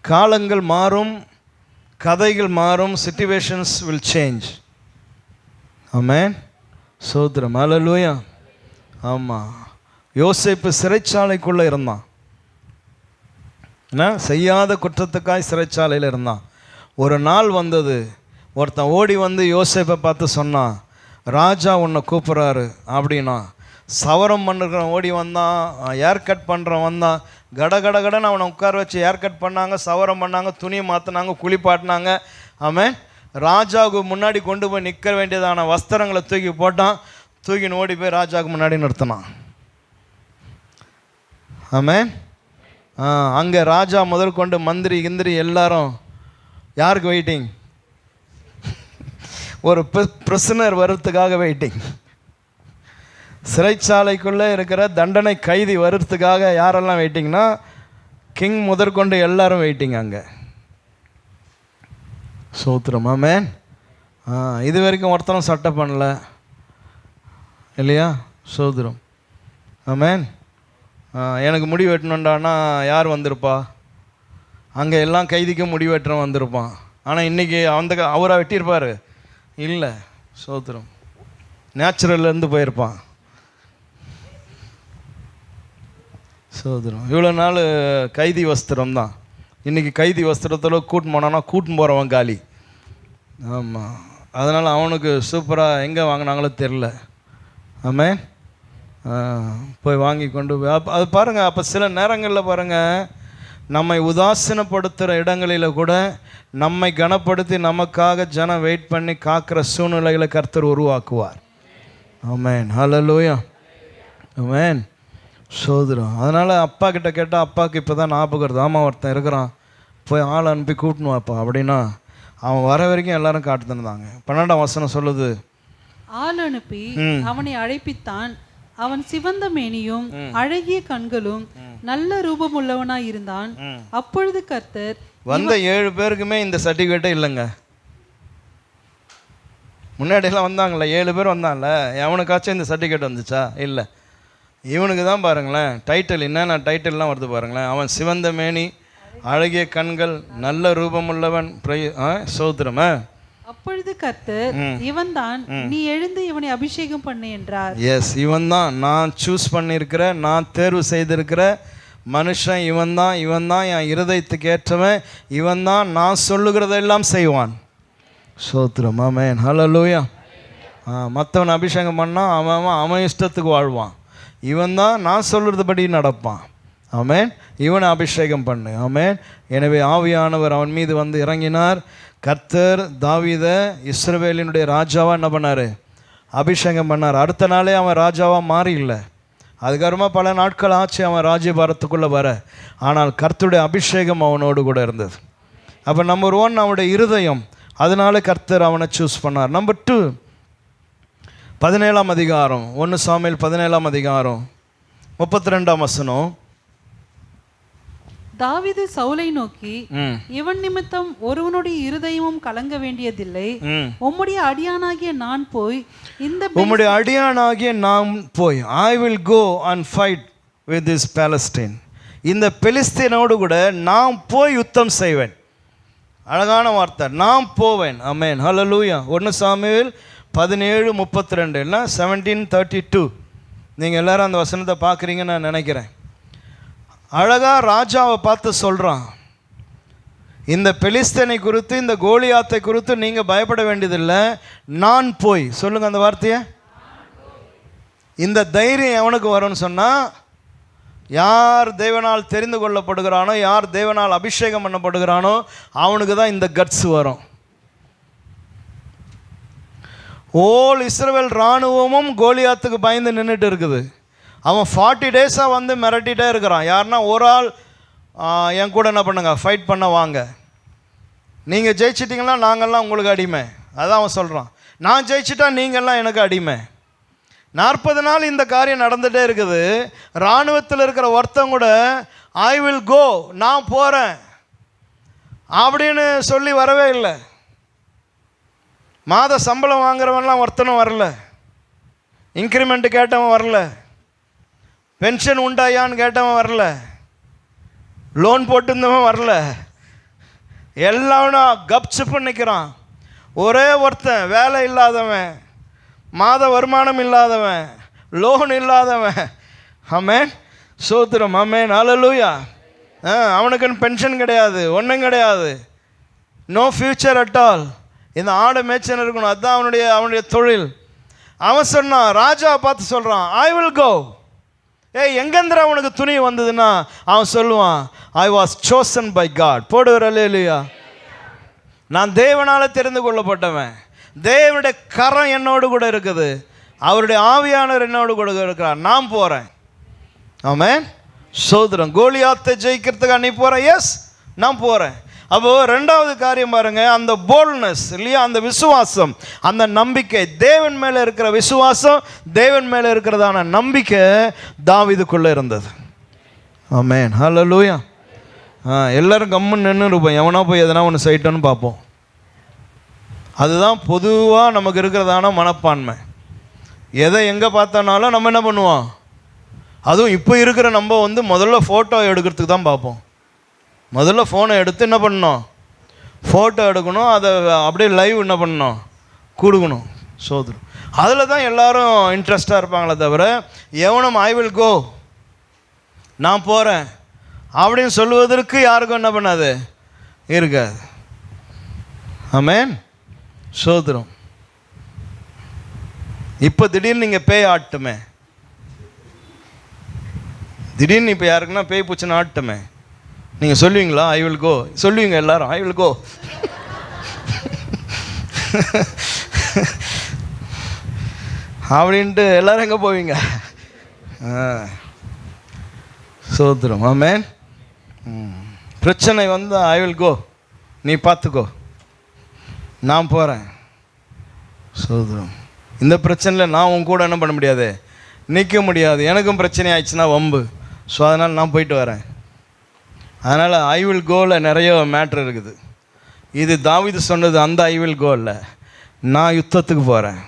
காலங்கள் மாறும், கதைகள் மாறும், சிச்சுவேஷன்ஸ் வில் சேஞ்ச். ஆமென். சோத்திரம். ஹல்லேலூயா. ஆமாம். யோசேப்பு சிறைச்சாலைக்குள்ளே இருந்தான். என்ன செய்யாத குற்றத்துக்காய் சிறைச்சாலையில் இருந்தான். ஒரு நாள் வந்தது, ஒருத்தன் ஓடி வந்து யோசேப்பை பார்த்து சொன்னான், ராஜா உன்னை கூப்பிட்றாரு அப்படின்னா. சவரம் பண்ணுறவன் ஓடி வந்தான், ஏர் கட் பண்ணுறவன் வந்தான், கடன்னு அவனை உட்கார வச்சு ஏர் கட் பண்ணாங்க, சவரம் பண்ணாங்க, துணியை மாற்றினாங்க, குளிப்பாட்டினாங்க. ஆமென். ராஜாவுக்கு முன்னாடி கொண்டு போய் நிற்க வேண்டியதான வஸ்திரங்களை தூக்கி போட்டான், தூக்கின்னு ஓடி போய் ராஜாவுக்கு முன்னாடி நிறுத்தினான். ஆமென். அங்கே ராஜா முதல் கொண்டு மந்திரி கிந்திரி எல்லாரும் யாருக்கு வெயிட்டிங், ஒரு பிரிசனர் வர்றதுக்காக வெயிட்டிங். சிறைச்சாலைக்குள்ளே இருக்கிற தண்டனை கைதி வர்றதுக்காக யாரெல்லாம் வெயிட்டிங்னா கிங் முதற்கொண்டு எல்லாரும் வெயிட்டிங் அங்கே. சோத்திரம். ஆமென். இது வரைக்கும் ஒருத்தரும் சட்டை பண்ணல இல்லையா? சோத்திரம். ஆமென். எனக்கு முடி வெட்டணுண்டானா யார் வந்திருப்பா? அங்கே எல்லாம் கைதிக்கும் முடி வெட்டுறவன் வந்திருப்பான். ஆனால் இன்றைக்கி அவராக வெட்டியிருப்பார் இல்லை. சோத்திரம். நேச்சுரல்லேருந்து போயிருப்பான். சோதரம். இவ்வளோ நாள் கைதி வஸ்திரம் தான். இன்றைக்கி கைதி வஸ்திரத்தில் கூட்டின்னு போனான்னா கூட்டின்னு போகிறவன் காலி. ஆமாம். அதனால் அவனுக்கு சூப்பராக எங்கே வாங்கினாங்களோ தெரில. ஆமென். போய் வாங்கி கொண்டு போய் அது பாருங்கள். அப்போ சில நேரங்களில் பாருங்கள், நம்மை உதாசீனப்படுத்துகிற இடங்களில் கூட நம்மை கனப்படுத்தி நமக்காக ஜனம் வெயிட் பண்ணி காக்கிற சூழ்நிலைகளை கர்த்தர் உருவாக்குவார். ஆமென். ஹல்லேலூயா. ஆமென். சோதரம். அதனால் அப்பா கிட்ட கேட்டால் அப்பாவுக்கு இப்போ தான் ஞாபகம் வருது. ஆமாம், ஒருத்தன் இருக்கிறான், போய் ஆள் அனுப்பி கூட்டணும் அப்பா அப்படின்னா அவன் வர வரைக்கும் எல்லாரும் காட்டுதாங்க. 12ஆம் வசனம் சொல்லுது, ஆள் அனுப்பி அவனை அழைப்பித்தான். அவன் சிவந்த மேனியும் அழகிய கண்களும் நல்ல ரூபம் உள்ளவனாய் இருந்தான். அப்பொழுது கர்த்தர் வந்த 7 பேருக்குமே இந்த சர்டிஃபிகேட்டே இல்லைங்க. முன்னாடியெல்லாம் வந்தாங்களே 7 பேர் வந்தாங்கல்ல, எவனுக்காச்சும் இந்த சர்டிஃபிகேட் வந்துச்சா? இல்லை. இவனுக்கு தான் பாருங்களேன் டைட்டில், என்னென்ன டைட்டில்லாம் வருது பாருங்களேன். அவன் சிவந்த மேனி, அழகிய கண்கள், நல்ல ரூபமுள்ளவன். சோத்திரம். அப்பொழுது கர்த்தர் இவன் தான், நீ எழுந்து இவனை அபிஷேகம் பண்ணு என்றார். எஸ், இவன் தான் நான் சூஸ் பண்ணியிருக்கிற, நான் தேர்வு செய்திருக்கிற மனுஷன். இவன் தான் என் இருதயத்துக்கு ஏற்றவன். இவன் தான் நான் சொல்லுகிறதெல்லாம் செய்வான். சோத்திரம். ஆமென். ஹல்லேலூயா. மற்றவன் அபிஷேகம் பண்ணால் அவன் இஷ்டத்துக்கு வாழ்வான். இவன் தான் நான் சொல்கிறதுபடி நடப்பான். ஆமென். இவனை அபிஷேகம் பண்ணு. ஆமென். எனவே ஆவியானவர் அவன் மீது வந்து இறங்கினார். கர்த்தர் தாவீதை இஸ்ரவேலினுடைய ராஜாவாக என்ன பண்ணார்? அபிஷேகம் பண்ணார். அடுத்த நாளே அவன் ராஜாவாக மாறி இல்லை. அதுக்கப்புறமா பல நாட்கள் ஆச்சு அவன் ராஜ்யபாரத்துக்குள்ளே வர. ஆனால் கர்த்தருடைய அபிஷேகம் அவனோடு கூட இருந்தது. அப்போ நம்பர் 1 அவனுடைய இருதயம். அதனால கர்த்தர் அவனை சூஸ் பண்ணார். நம்பர் 2 17ஆம் அதிகாரம் 1 சாமுவேல் 17ஆம் அதிகாரம் 32ஆம் வசனம். தாவீது சவுலை நோக்கி, இவன் நிமித்தம் ஒருவனுடைய இருதயமும் கலங்க வேண்டியதில்லை. உம்முடைய அடியானாகிய நான் போய் I will go and fight with this Palestine. இந்த பெலிஸ்தீனோடு கூட நான் போய் யுத்தம் செய்வேன். அழகான வார்த்தை, நான் போவேன். ஆமென். ஹல்லேலூயா. 1 சாமுவேல் 17:32 இல்லை 17:32. நீங்கள் எல்லாரும் அந்த வசனத்தை பார்க்குறீங்கன்னு நான் நினைக்கிறேன். அழகாக ராஜாவை பார்த்து சொல்கிறான், இந்த பெலிஸ்தீனை குறித்து, இந்த கோலியாத்தை குறித்து நீங்கள் பயப்பட வேண்டியதில்லை, நான் போய். சொல்லுங்கள் அந்த வார்த்தையை. இந்த தைரியம் எவனுக்கு வரும்னு சொன்னால், யார் தேவனால் தெரிந்து கொள்ளப்படுகிறானோ, யார் தேவனால் அபிஷேகம் பண்ணப்படுகிறானோ அவனுக்கு தான் இந்த கட்ஸ் வரும். ஓல் இஸ்ரவேல் இராணுவமும் கோலியாத்துக்கு பயந்து நின்றுட்டு இருக்குது. அவன் 40 டேஸாக வந்து மிரட்டிகிட்டே இருக்கிறான். யாருன்னா ஒரு ஆள் என் கூட என்ன பண்ணுங்க, ஃபைட் பண்ண வாங்க, நீங்கள் ஜெயிச்சிட்டிங்கன்னா நாங்கள்லாம் உங்களுக்கு அடிமை. அதான் அவன் சொல்கிறான். நான் ஜெயிச்சிட்டா நீங்கள்லாம் எனக்கு அடிமை. 40 நாள் இந்த காரியம் நடந்துகிட்டே இருக்குது. இராணுவத்தில் இருக்கிற ஒருத்தன் கூட ஐ வில் கோ, நான் போகிறேன் அப்படின்னு சொல்லி வரவே இல்லை. மாத சம்பளம் வாங்குறவன்லாம் ஒருத்தனும் வரல. இன்க்ரிமெண்ட்டு கேட்டவன் வரல. பென்ஷன் உண்டாயான்னு கேட்டவன் வரல. லோன் போட்டிருந்தவன் வரல. எல்லாம் கப்சிப்பு நிற்கிறான். ஒரே ஒருத்தன் வேலை இல்லாதவன், மாத வருமானம் இல்லாதவன், லோன் இல்லாதவன். ஆமென். சோத்திரம். ஆமென். ஹல்லேலூயா. அவனுக்குன்னு பென்ஷன் கிடையாது, ஒன்றும் கிடையாது. No future at all. இந்த ஆடை மேய்ச்சல் இருக்கணும், அதுதான் அவனுடைய தொழில். அவன் சொன்னான், ராஜாவை பார்த்து சொல்கிறான், ஐ வில் கோ. எங்கேந்திர அவனுக்கு துணி வந்ததுன்னா அவன் சொல்லுவான், I was chosen by God. போடுவர் அல்லேலூயா. நான் தேவனால் தெரிந்து கொள்ளப்பட்டவன். தேவனுடைய கரம் என்னோடு கூட இருக்குது. அவருடைய ஆவியானவர் என்னோடு கூட இருக்கிறார். நான் போகிறேன். ஆமென். சோதரம். கோலியாத்தை ஜெயிக்கிறதுக்காக நீ போகிற? எஸ், நான் போகிறேன். அப்போது ரெண்டாவது காரியம் பாருங்க, அந்த போல்ட்னஸ் இல்லையா, அந்த விசுவாசம், அந்த நம்பிக்கை, தேவன் மேலே இருக்கிற விசுவாசம், தேவன் மேலே இருக்கிறதான நம்பிக்கை தாவீதுக்குள்ளே இருந்தது. ஆமென், ஹல்லேலூயா. எல்லாரும் கம்முன்னு நின்று இருப்போம், எவனா போய் எதனா ஒன்று செய்யட்டோன்னு பார்ப்போம். அதுதான் பொதுவாக நமக்கு இருக்கிறதான மனப்பான்மை. எதை எங்கே பார்த்தோன்னாலும் நம்ம என்ன பண்ணுவோம், அதுவும் இப்போ இருக்கிற நம்ம முதல்ல ஃபோட்டோ எடுக்கிறதுக்கு தான் பார்ப்போம். முதல்ல ஃபோனை எடுத்து என்ன பண்ணணும், ஃபோட்டோ எடுக்கணும், அதை அப்படியே லைவ் என்ன பண்ணணும், கொடுக்கணும். சோதரம் அதில் தான் எல்லோரும் இன்ட்ரெஸ்டாக இருப்பாங்களே தவிர, எவனும் ஐ வில் கோ, நான் போகிறேன் அப்படின்னு சொல்லுவதற்கு யாருக்கும் என்ன பண்ணாது, இருக்காது. ஆமென், சோதரம். இப்போ திடீர்னு நீங்கள் பேய் ஆட்டுமே, திடீர்னு இப்போ யாருக்குன்னா பேய் பூச்சின்னு ஆட்டுமே, நீங்கள் சொல்லுவீங்களா? ஐ வில் கோ சொல்லுவீங்க எல்லாரும், ஐ வில் கோ. அப்படின்ட்டு எல்லாரும் எங்கே போவீங்க? சோதரம். ஆமென். பிரச்சனை ஐ வில் கோ, நீ பார்த்துக்கோ, நான் போகிறேன். சோதரம். இந்த பிரச்சனையில் நான் உன் கூட என்ன பண்ண முடியாது, நிற்க முடியாது. எனக்கும் பிரச்சனை ஆயிடுச்சுன்னா வம்பு. ஸோ அதனால் நான் போயிட்டு வரேன். அதனால் ஐ வில் கோவில் நிறைய மேட்ரு இருக்குது. இது தாவீது சொன்னது அந்த ஐ வில் கோ இல்லை, நான் யுத்தத்துக்கு போகிறேன்,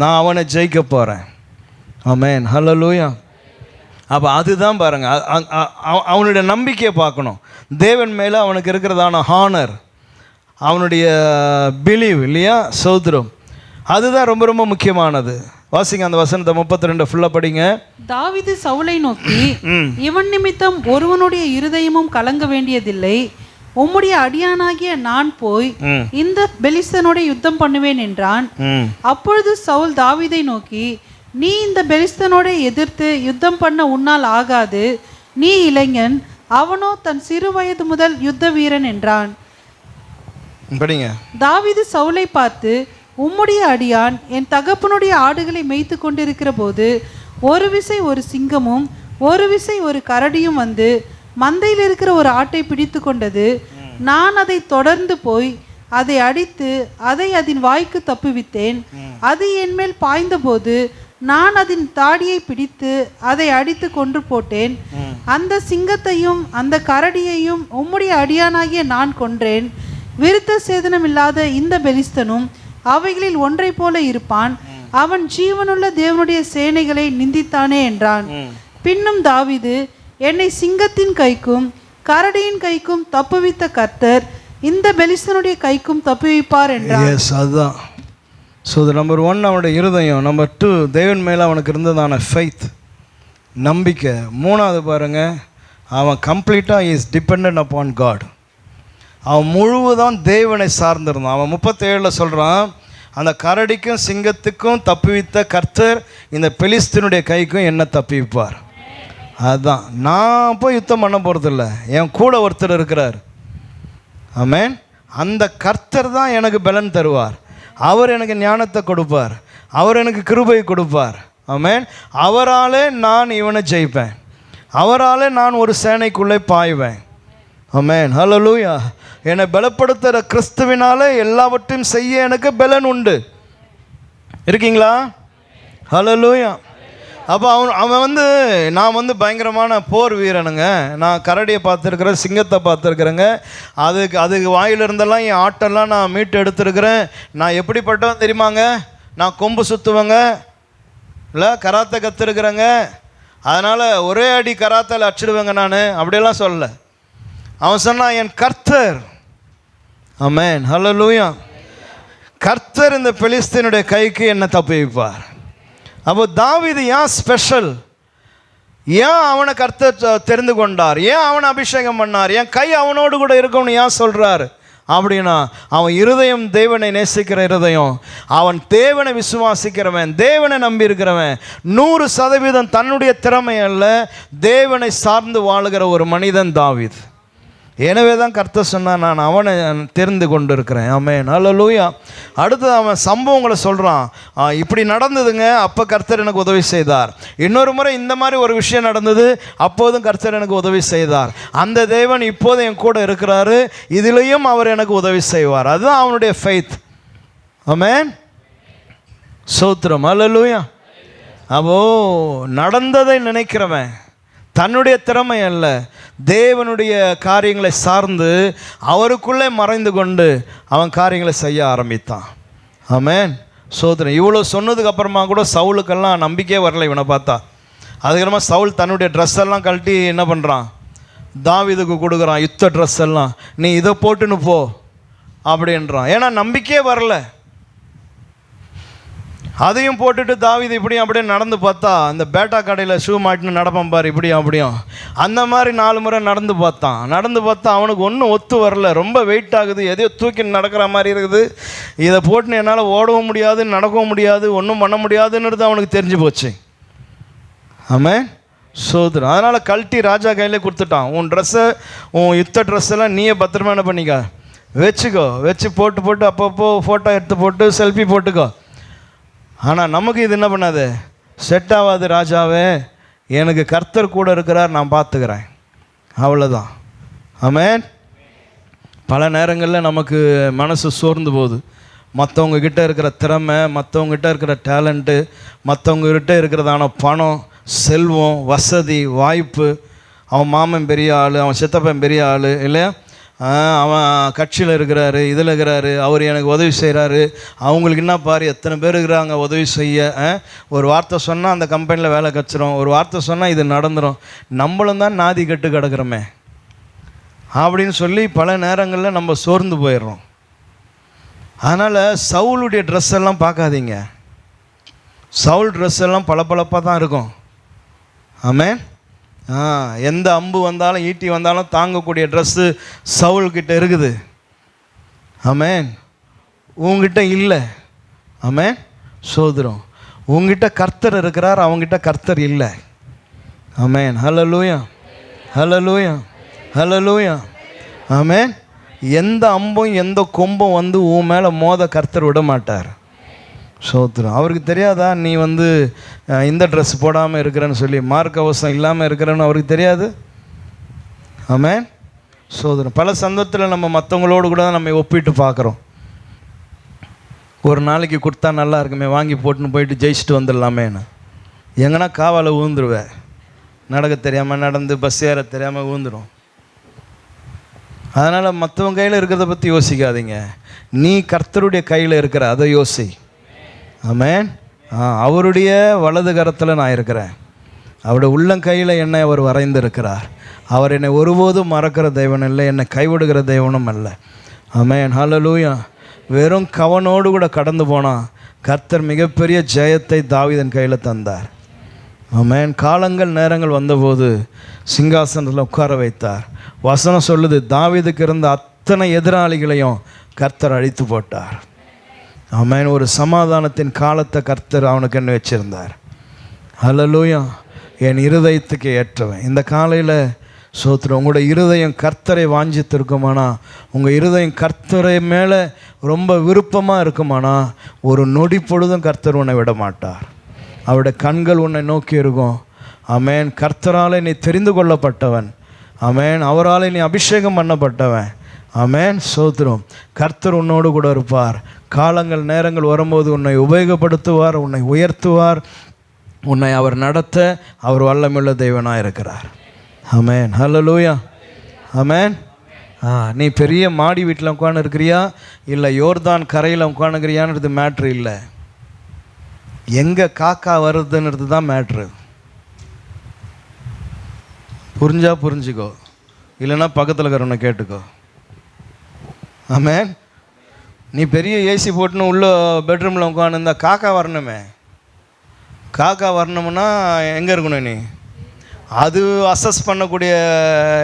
நான் அவனை ஜெயிக்க போகிறேன். ஆமென், ஹல்லேலூயா. அப்போ அதுதான் பாருங்கள், அவனுடைய நம்பிக்கையை பார்க்கணும். தேவன் மேலே அவனுக்கு இருக்கிறதான ஹானர், அவனுடைய பிலீவ் இல்லையா, சோதரம், அதுதான் ரொம்ப ரொம்ப முக்கியமானது. வாசிங்க அந்த வசனத்தை 32 ஃபுல்லாக படிங்க. தாவீது சவுலை நோக்கி, இவன் நிமித்தம் ஒருவனுடைய இருதயமும் கலங்க வேண்டியதில்லை, உம்முடைய அடியானாகிய நான் போய் இந்த பெலிஸ்தனோட யுத்தம் பண்ணுவேன் என்றான். அப்பொழுது சவுல் தாவீதை நோக்கி, நீ இந்த பெலிஸ்தனோட எதிர்த்து யுத்தம் பண்ண உன்னால் ஆகாது, நீ இளைஞன், அவனோ தன் சிறு வயது முதல் யுத்த வீரன் என்றான். படிங்க. தாவீது சவுலை பார்த்து, உம்முடைய அடியான் என் தகப்பனுடைய ஆடுகளை மேய்த்து கொண்டிருக்கிற போது ஒரு விசை ஒரு சிங்கமும் ஒரு விசை ஒரு கரடியும் வந்து மந்தையில் இருக்கிற ஒரு ஆட்டை பிடித்து கொண்டது. நான் அதை தொடர்ந்து போய் அதை அடித்து அதை அதன் வாய்க்கு தப்புவித்தேன். அது என்மேல் பாய்ந்தபோது நான் அதன் தாடியை பிடித்து அதை அடித்து கொன்று போட்டேன். அந்த சிங்கத்தையும் அந்த கரடியையும் உம்முடைய அடியானாகிய நான் கொன்றேன். விருத்த சேதனம் இல்லாத இந்த பெலிஸ்தனும் அவைகளில் ஒன்றை போல இருப்பான். அவன் ஜீவனுள்ள தேவனுடைய சேனைகளை நிந்தித்தானே என்றான். பின்னும் தாவீது, என்னை சிங்கத்தின் கைக்கும் கரடியின் கைக்கும் தப்புவித்த கர்த்தர் இந்த பெலிஸ்தனுடைய கைக்கும் தப்புவிப்பார் என்றார். எஸ், அதுதான். ஸோ நம்பர் 1 அவனுடைய இருதயம், நம்பர் 2 தேவன் மேலே அவனுக்கு இருந்ததான ஃபெய்த், நம்பிக்கை. 3வது பாருங்க, அவன் கம்ப்ளீட்டாக இஸ் டிபெண்ட் அப்பான் காட். அவன் முழுவதும் தேவனை சார்ந்திருந்தான். அவன் 37 சொல்கிறான், அந்த கரடிக்கும் சிங்கத்துக்கும் தப்புவித்த கர்த்தர் இந்த பெலிஸ்தீனுடைய கைக்கும் என்ன தப்புவிப்பார். அதுதான், நான் போய் யுத்தம் பண்ண போகிறதில்ல, என் கூட ஒருத்தர் இருக்கிறார். ஆமென். அந்த கர்த்தர் தான் எனக்கு பலன் தருவார், அவர் எனக்கு ஞானத்தை கொடுப்பார், அவர் எனக்கு கிருபை கொடுப்பார். ஆமென். அவராலே நான் இவனை ஜெயிப்பேன், அவராலே நான் ஒரு சேனைக்குள்ளே பாய்வேன். ஆமென், ஹல்லேலூயா. என்னை பலப்படுத்துகிற கிறிஸ்துவினாலே எல்லாவற்றையும் செய்ய எனக்கு பலன் உண்டு. இருக்கீங்களா? ஹல்லேலூயா. அப்போ அவன் நான் பயங்கரமான போர் வீரனுங்க, நான் கரடியை பார்த்துருக்குறேன், சிங்கத்தை பார்த்துருக்குறேங்க, அதுக்கு வாயிலிருந்தெல்லாம் என் ஆட்டெல்லாம் நான் மீட்டு எடுத்துருக்கிறேன். நான் எப்படிப்பட்டவன் தெரியுமாங்க, நான் கொம்பு சுற்றுவேங்க, இல்லை கராத்தை கற்றுருக்குறேங்க, அதனால் ஒரே அடி கராத்தில் அடிச்சிடுவேங்க நான், அப்படியெல்லாம் சொல்லலை. அவன் சொன்னான், என் கர்த்தர். ஆமென், ஹல்லேலூயா. கர்த்தர் இந்த பெலிஸ்தீனுடைய கைக்கு என்ன தப்புவிப்பார். அப்போ தாவீது ஏன் ஸ்பெஷல், ஏன் அவனை கர்த்தர் தெரிந்து கொண்டார், ஏன் அவனை அபிஷேகம் பண்ணார், என் கை அவனோடு கூட இருக்கும்னு ஏன் சொல்கிறார் அப்படின்னா, அவன் இருதயம் தேவனை நேசிக்கிற இருதயம், அவன் தேவனை விசுவாசிக்கிறவன், தேவனை நம்பி இருக்கிறவன், 100% தன்னுடைய திறமை அல்ல, தேவனை சார்ந்து வாழுகிற ஒரு மனிதன் தாவீது. எனவே தான் கர்த்தர் சொன்னான், நான் அவனை தெரிந்து கொண்டு இருக்கிறேன். ஆமென், ஹல்லேலூயா. அடுத்து அவன் சம்பவங்களை சொல்கிறான். இப்படி நடந்ததுங்க, அப்போ கர்த்தர் எனக்கு உதவி செய்தார். இன்னொரு முறை இந்த மாதிரி ஒரு விஷயம் நடந்தது, அப்போதும் கர்த்தர் எனக்கு உதவி செய்தார். அந்த தேவன் இப்போது என் கூட இருக்கிறாரு, இதிலையும் அவர் எனக்கு உதவி செய்வார். அதுதான் அவனுடைய ஃபெய்த். ஆமென், ஸ்தோத்திரம், ஹல்லேலூயா. அப்போ நடந்ததை நினைக்கிறவன் தன்னுடைய திறமை அல்ல, தேவனுடைய காரியங்களை சார்ந்து அவருக்குள்ளே மறைந்து கொண்டு அவன் காரியங்களை செய்ய ஆரம்பித்தான். ஆமென், ஸ்தோத்திரம். இவ்வளோ சொன்னதுக்கு அப்புறமா கூட சவுலுக்கெல்லாம் நம்பிக்கையே வரல இவனை பார்த்தா. அதுக்கப்புறமா சவுல் தன்னுடைய ட்ரெஸ் எல்லாம் கழட்டி என்ன பண்ணுறான், தாவீதுக்கு கொடுக்குறான். யுத்த ட்ரெஸ் எல்லாம், நீ இதை போட்டுன்னு போ அப்படின்றான். ஏன்னா நம்பிக்கையே வரல. அதையும் போட்டுட்டு தாவீது இப்படியும் அப்படியே நடந்து பார்த்தா, அந்த பேட்டா கடையில் ஷூ மாட்டின்னு நடப்பான் பாரு, இப்படியும் அப்படியும், அந்த மாதிரி 4 முறை நடந்து பார்த்தா அவனுக்கு ஒன்றும் ஒத்து வரல. ரொம்ப வெயிட் ஆகுது, எதையோ தூக்கி நடக்கிற மாதிரி இருக்குது. இதை போட்டுன்னு என்னால் ஓடவும் முடியாது, நடக்கவும் முடியாது, ஒன்றும் பண்ண முடியாதுன்றது அவனுக்கு தெரிஞ்சு போச்சு. ஆமென், சோதரன். அதனால் கழட்டி ராஜா கையிலே கொடுத்துட்டான். உன் ட்ரெஸ்ஸை, உன் யுத்த ட்ரெஸ்ஸெல்லாம் நீயே பத்திரமா என்ன பண்ணிக்க, வச்சுக்கோ. வச்சு போட்டு அப்பப்போ ஃபோட்டோ எடுத்து போட்டு செல்ஃபி போட்டுக்கோ. ஆனால் நமக்கு இது என்ன பண்ணாது, செட் ஆகாது. ராஜாவே, எனக்கு கர்த்தர் கூட இருக்கிறார், நான் பார்த்துக்கிறேன், அவ்வளோதான். ஆமென். பல நேரங்களில் நமக்கு மனசு சோர்ந்து போகுது. மற்றவங்கக்கிட்ட இருக்கிற திறமை, மற்றவங்ககிட்ட இருக்கிற டேலண்ட்டு, மற்றவங்ககிட்ட இருக்கிறதான பணம், செல்வம், வசதி, வாய்ப்பு. அவன் மாமன் பெரிய ஆள், அவன் சித்தப்பன் பெரிய ஆள் இல்லையா, அவன் கட்சியில் இருக்கிறாரு, இதில் இருக்கிறாரு, அவர் எனக்கு உதவி செய்கிறாரு. அவங்களுக்கு என்ன பாரு, எத்தனை பேர் இருக்கிறாங்க உதவி செய்ய. ஒரு வார்த்தை சொன்னால் அந்த கம்பெனியில் வேலை கச்சிரும், ஒரு வார்த்தை சொன்னால் இது நடந்துடும். நம்மளும் தான் நாதி கட்டு கிடக்கிறோமே அப்படின்னு சொல்லி பல நேரங்களில் நம்ம சோர்ந்து போயிடுறோம். அதனால் சவுலுடைய ட்ரெஸ் எல்லாம் பார்க்காதீங்க. சவுல் ட்ரெஸ் எல்லாம் பளபளப்பாக தான் இருக்கும். ஆமென். எந்த அம்பு வந்தாலும் ஈட்டி வந்தாலும் தாங்கக்கூடிய ட்ரெஸ்ஸு சவுல்கிட்ட இருக்குது. ஆமென். உங்ககிட்ட இல்லை. ஆமென், சோதரம். உங்ககிட்ட கர்த்தர் இருக்கிறார், அவங்ககிட்ட கர்த்தர் இல்லை. ஆமென், ஹல்லேலூயா, ஹல்லேலூயா, ஹல்லேலூயா. ஆமென். எந்த அம்பும் எந்த கொம்பும் வந்து உன் மேலே மோத கர்த்தர் விட மாட்டார். சோத்திரம். அவருக்கு தெரியாதா நீ இந்த ட்ரெஸ் போடாமல் இருக்கிறேன்னு சொல்லி, மார்க் அவசரம் இல்லாமல் இருக்கிறேன்னு அவருக்கு தெரியாது. ஆமென், சோதரம். பல சந்தர்ப்பத்தில் நம்ம மற்றவங்களோடு கூட தான் நம்ம ஒப்பிட்டு பார்க்குறோம். ஒரு நாளைக்கு கொடுத்தா நல்லா இருக்குமே, வாங்கி போட்டுன்னு போயிட்டு ஜெயிச்சுட்டு வந்துடலாமேன்னு. எங்கன்னா காவால் ஊந்துருவேன், நடக்க தெரியாமல் நடந்து பஸ் ஏற தெரியாமல் ஊந்துடும். அதனால் மற்றவங்க கையில் இருக்கிறத பற்றி யோசிக்காதீங்க, நீ கர்த்தருடைய கையில் இருக்கிற அதை யோசி. ஆமென். அவருடைய வலது கரத்தில் நான் இருக்கிறேன், அவருடைய உள்ளங்கையில் என்னை அவர் வரைந்திருக்கிறார். அவர் என்னை ஒருபோதும் மறக்கிற தெய்வம் இல்லை, என்னை கைவிடுகிற தெய்வனும் அல்ல. ஆமென், ஹல்லேலூயா. வெறும் கவனோடு கூட கடந்து போனால் கர்த்தர் மிகப்பெரிய ஜெயத்தை தாவீதின் கையில் தந்தார். ஆமென். காலங்கள் நேரங்கள் வந்தபோது சிங்காசனத்தில் உட்கார வைத்தார். வசனம் சொல்லுது, தாவீதுக்கு இருந்த அத்தனை எதிராளிகளையும் கர்த்தர் அழித்து போட்டார். ஆமென். ஒரு சமாதானத்தின் காலத்தை கர்த்தர் அவனுக்கு என்ன வச்சிருந்தார். ஹல்லேலூயா. என் இருதயத்துக்கு ஏற்றவன். இந்த காலையில் சோத்திரம், உங்களோட இருதயம் கர்த்தரை வாஞ்சித்திருக்குமானா, உங்கள் இருதயம் கர்த்தரை மேலே ரொம்ப விருப்பமாக இருக்குமானா, ஒரு நொடி பொழுதும் கர்த்தர் உன்னை விட மாட்டார். அவருடைய கண்கள் உன்னை நோக்கி இருக்கும். ஆமென். கர்த்தராலே நீ தெரிந்து கொள்ளப்பட்டவன். ஆமென். அவராலே நீ அபிஷேகம் பண்ணப்பட்டவன். ஆமென், சோத்திரம். கர்த்தர் உன்னோடு கூட இருப்பார். காலங்கள் நேரங்கள் வரும்போது உன்னை உபயோகப்படுத்துவார், உன்னை உயர்த்துவார், உன்னை அவர் நடத்த அவர் வல்லமையுள்ள தெய்வனாக இருக்கிறார். ஆமென், ஹல்லேலூயா. ஆமென். நீ பெரிய மாடி வீட்டில் உட்காந்து இருக்கிறியா இல்லை யோர்தான் கரையில் உட்காந்துக்கிறியான்றது மேட்ரு இல்லை, எங்கே காக்கா வருதுன்றது தான் மேட்ரு. புரிஞ்சா புரிஞ்சுக்கோ, இல்லைன்னா பக்கத்தில் இருக்கிறவனை கேட்டுக்கோ. ஆமென். நீ பெரிய ஏசி போட்டுன்னு உள்ள பெட்ரூமில் உட்காந்துருந்தா காக்கா வரணுமே. காக்கா வரணும்னா எங்கே இருக்கணும், நீ அது அசஸ் பண்ணக்கூடிய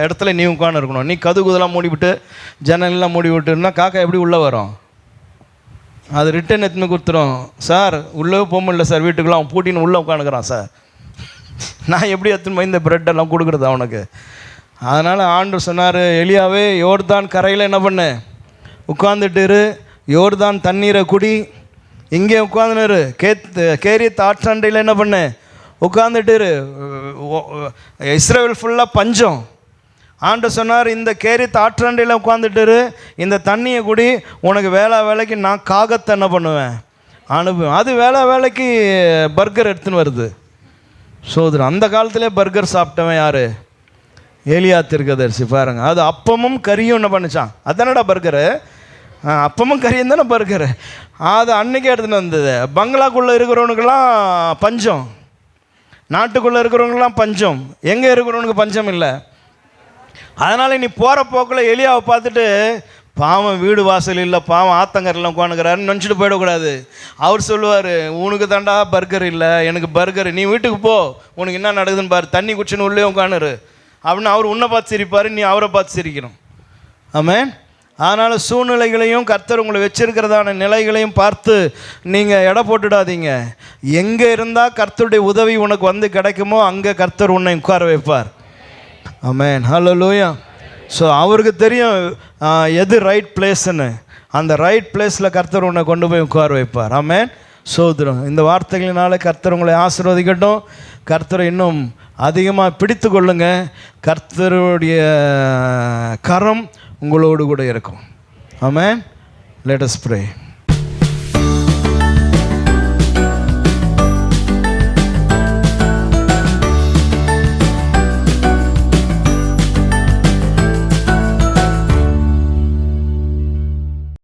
இடத்துல நீ உட்காந்து இருக்கணும். நீ கதுகுதெல்லாம் மூடிவிட்டு ஜன்னல்லாம் மூடி விட்டுன்னா காக்கா எப்படி உள்ளே வரும்? அது ரிட்டன் எடுத்துன்னு கொடுத்துரும். சார் உள்ளே போக முடியல சார், வீட்டுக்குள்ளே அவன் பூட்டின்னு உள்ளே உட்காந்துக்கிறான் சார், நான் எப்படி எடுத்துன்னு போய் இந்த ப்ரெட்டெல்லாம் கொடுக்குறது அவனுக்கு? அதனால் ஆண்டவர் சொன்னார், எலியாவே யோர்தான் கரையில் என்ன பண்ணு, உட்காந்துட்டு யோர்தான் தண்ணீரை குடி, இங்கே உட்காந்துரு, கேரித் ஆற்றண்டையில் என்ன பண்ணு உட்காந்துட்டு. இஸ்ரேல் ஃபுல்லாக பஞ்சம். ஆண்டவர் சொன்னார், இந்த கேரித் ஆற்றண்டையில் உட்காந்துட்டு இந்த தண்ணியை குடி, உனக்கு வேலைக்கு நான் காகத்தை என்ன பண்ணுவேன் அனுப்புவேன். அது வேலைக்கு பர்கர் எடுத்துன்னு வருது. சோதரன் அந்த காலத்திலே பர்கர் சாப்பிட்டவன் யார்? ஏலியா தீர்க்கதரிசி. பாருங்க, அது அப்பமும் கறியும் என்ன பண்ணிச்சான். அதானடா பர்கரு, அப்பமும் கறியும் தானே பர்கரு. அது அன்னைக்கே எடுத்துன்னு வந்தது. பங்களாக்குள்ளே இருக்கிறவனுக்கெல்லாம் பஞ்சம், நாட்டுக்குள்ளே இருக்கிறவங்களாம் பஞ்சம், எங்கே இருக்கிறவனுக்கு பஞ்சம் இல்லை. அதனால் நீ போகிற போக்கில் எலியாவை பார்த்துட்டு பாவம் வீடு வாசல் இல்லை, பாவம் ஆத்தங்கரில் உட்காந்துக்கிறாருன்னு நினச்சிட்டு போயிடக்கூடாது. அவர் சொல்லுவார், உனக்கு தாண்டா பர்கர் இல்லை, எனக்கு பர்கர், நீ வீட்டுக்கு போ, உனக்கு என்ன நடக்குதுன்னு பாரு, தண்ணி குடிச்சுன்னு உள்ளே உட்காந்துரு அப்படின்னு அவர் உன்னை பார்த்து சிரிப்பார், நீ அவரை பார்த்து சிரிக்கணும். ஆமென். அதனால் சூழ்நிலைகளையும் கர்த்தர் உங்களை வச்சிருக்கிறதான நிலைகளையும் பார்த்து நீங்கள் எடை போட்டுடாதீங்க. எங்கே இருந்தால் கர்த்தருடைய உதவி உனக்கு வந்து கிடைக்குமோ அங்கே கர்த்தர் உன்னை உட்கார வைப்பார். ஆமென். ஹல்லேலூயா. ஸோ அவருக்கு தெரியும் எது ரைட் பிளேஸ்ன்னு. அந்த ரைட் பிளேஸில் கர்த்தர் உன்னை கொண்டு போய் உட்கார வைப்பார். ஆமென். சோதரம் இந்த வார்த்தைகளினால கர்த்தர் உங்களை ஆசீர்வதிக்கட்டும். கர்த்தரை இன்னும் அதிகமாக பிடித்து கொள்ளுங்க. கர்த்தருடைய கரம் உங்களோடு கூட இருக்கும். ஆமென். Let us pray.